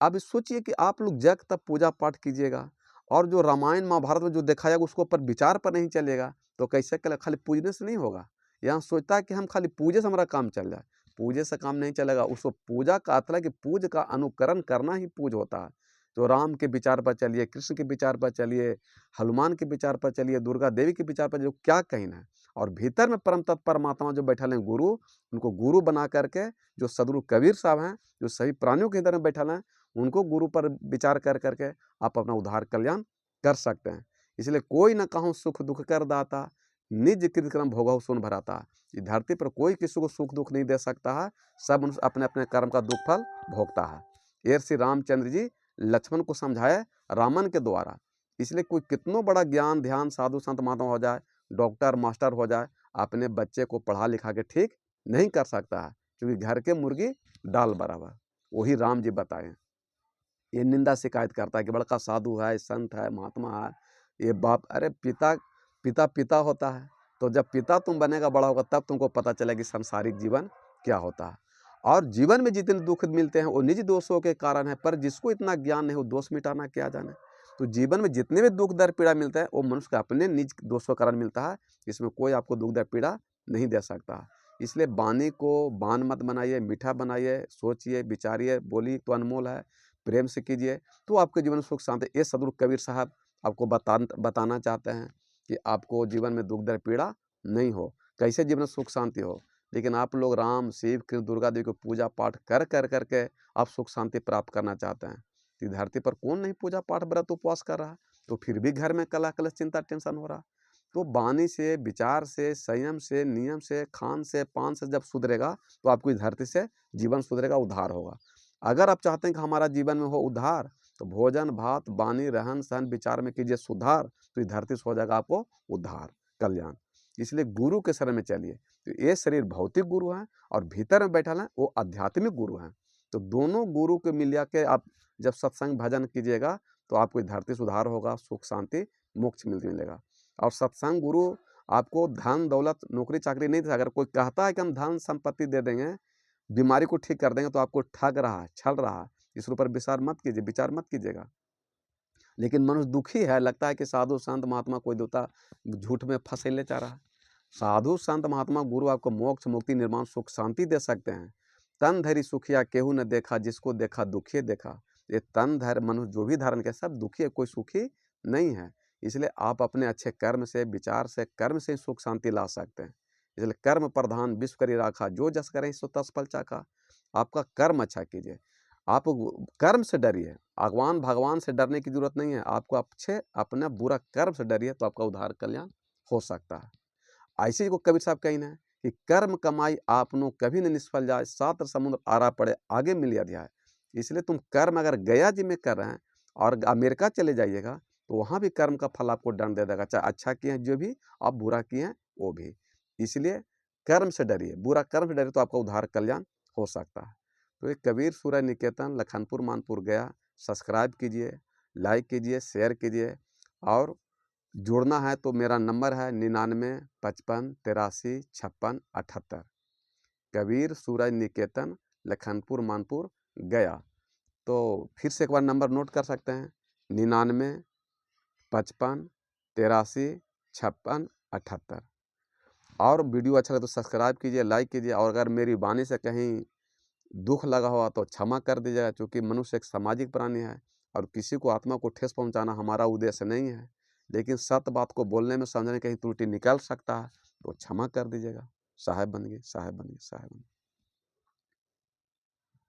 अब सोचिए कि आप लोग जग तब पूजा पाठ कीजिएगा, और जो रामायण महाभारत में जो देखा जाएगा उसको पर विचार पर नहीं चलेगा, तो कैसे कल खाली पूजने से नहीं होगा। यहाँ सोचता है कि हम खाली पूजे से हमारा काम चल जाए, पूजे से काम नहीं चलेगा। उसको पूजा का अर्थ है कि पूज का अनुकरण करना ही पूज होता है। तो राम के विचार पर चलिए, कृष्ण के विचार पर चलिए, हनुमान के विचार पर चलिए, दुर्गा देवी के विचार पर, जो क्या कहना है। और भीतर में परम तत्पर परमात्मा जो बैठा हैं गुरु, उनको गुरु बना करके, जो सदगुरु कबीर साहब हैं, जो सभी प्राणियों के हृदय में बैठा हैं, उनको गुरु पर विचार कर करके आप अपना उद्धार कल्याण कर सकते हैं। इसलिए कोई न कहूँ सुख दुख कर दाता, निज कृत कर्म भोगहु सुन भराता। इस धरती पर कोई किसी को सुख दुख नहीं दे सकता है, सब मनुष्य अपने अपने कर्म का दुख फल भोगता है। ये श्री रामचंद्र जी लक्ष्मण को समझाए रामन के द्वारा। इसलिए कोई कितनो बड़ा ज्ञान ध्यान साधु संत महात्मा हो जाए, डॉक्टर मास्टर हो जाए, अपने बच्चे को पढ़ा लिखा के ठीक नहीं कर सकता है, क्योंकि घर के मुर्गी डाल बराबर। वही राम जी बताए। ये निंदा शिकायत करता है कि बड़का साधु है, संत है, महात्मा है, ये बाप, अरे पिता पिता पिता होता है। तो जब पिता तुम बनेगा, बड़ा होगा, तब तुमको पता चलेगा कि सांसारिक जीवन क्या होता है। और जीवन में जितने दुख मिलते हैं वो निज दोषों के कारण है, पर जिसको इतना ज्ञान नहीं वो दोष मिटाना क्या जाने। तो जीवन में जितने भी दुख दर्द पीड़ा मिलता है वो मनुष्य का अपने निज दोषों के कारण मिलता है, इसमें कोई आपको दुख दर्द पीड़ा नहीं दे सकता। इसलिए वाणी को बाण मत बनाइए, मीठा बनाइए, सोचिए, विचारिए, बोलिए तो अनमोल है, प्रेम से कीजिए तो आपके जीवन में सुख शांति। ये सदगुरु कबीर साहब आपको बताना चाहते हैं कि आपको जीवन में दुख दर्द पीड़ा नहीं हो, कैसे जीवन में सुख शांति हो। लेकिन आप लोग राम, शिव, कृष्ण, दुर्गा देवी को पूजा पाठ कर कर करके आप सुख शांति प्राप्त करना चाहते हैं। तो धरती पर कौन नहीं पूजा पाठ व्रत उपवास कर रहा है, तो फिर भी घर में कलह कलश चिंता टेंशन हो रहा। तो वाणी से, विचार से, संयम से, नियम से, खान से, पान से जब सुधरेगा तो आपको इस धरती से जीवन सुधरेगा, उद्धार होगा। अगर आप चाहते हैं कि हमारा जीवन में हो उद्धार, तो भोजन भात वाणी रहन सहन विचार में कीजिए सुधार, तो इस धरती से हो जाएगा आपको उद्धार कल्याण। इसलिए गुरु के शरण में चलिए। तो ये शरीर भौतिक गुरु हैं और भीतर में बैठा है वो आध्यात्मिक गुरु हैं। तो दोनों गुरु के मिला के आप जब सत्संग भजन कीजिएगा तो आपको इस धरती सुधार होगा, सुख शांति मोक्ष मिलेगा। और सत्संग गुरु आपको धन दौलत नौकरी चाकरी नहीं देता। अगर कोई कहता है कि हम धन संपत्ति दे देंगे, बीमारी को ठीक कर देंगे, तो आपको ठग रहा है, छल रहा है। इस ऊपर विचार मत कीजिएगा। लेकिन मनुष्य दुखी है, लगता है कि साधु संत महात्मा कोई देवता झूठ में फंसेले जा रहा है। साधु संत महात्मा गुरु आपको मोक्ष मुक्ति निर्माण सुख शांति दे सकते हैं। तन धरी सुखिया केहू ने देखा, जिसको देखा दुखी देखा। ये तन धर मनुष्य जो भी धारण किया सब दुखी है, कोई सुखी नहीं है। इसलिए आप अपने अच्छे कर्म से, विचार से, कर्म से सुख शांति ला सकते हैं। इसलिए कर्म प्रधान विश्व करी राखा, जो जस करें सो तस फल चाखा। आपका कर्म अच्छा कीजिए, आप कर्म से डरिए। भगवान से डरने की जरूरत नहीं है, आपको अच्छे अपना बुरा कर्म से डरिए तो आपका उद्धार कल्याण हो सकता है। ऐसे को कबीर साहब कहना है कि कर्म कमाई आपनो कभी न निष्फल जाए, सात समुद्र आरा पड़े आगे मिल अध्याय। इसलिए तुम कर्म अगर गया जी में कर रहे हैं और अमेरिका चले जाइएगा तो वहाँ भी कर्म का फल आपको दंड दे देगा, चाहे अच्छा किए हैं जो भी, आप बुरा किए हैं वो भी। इसलिए कर्म से डरिए, बुरा कर्म से डरिए तो आपका उद्धार कल्याण हो सकता है। तो ये कबीर सूरज निकेतन लखनपुर मानपुर गया, सब्सक्राइब कीजिए, लाइक कीजिए, शेयर कीजिए। और जुड़ना है तो मेरा नंबर है 9955835678। कबीर सूरज निकेतन लखनपुर मानपुर गया। तो फिर से एक बार नंबर नोट कर सकते हैं, 9955835678। और वीडियो अच्छा लगे तो सब्सक्राइब कीजिए, लाइक कीजिए। और अगर मेरी वाणी से कहीं दुख लगा हुआ तो क्षमा कर दीजिएगा, क्योंकि मनुष्य एक सामाजिक प्राणी है और किसी को आत्मा को ठेस पहुंचाना हमारा उद्देश्य नहीं है। लेकिन सत्य बात को बोलने में समझने कहीं त्रुटि निकल सकता है तो क्षमा कर दीजिएगा। साहेब बन गए, साहेब बन गए, साहेब बन गए।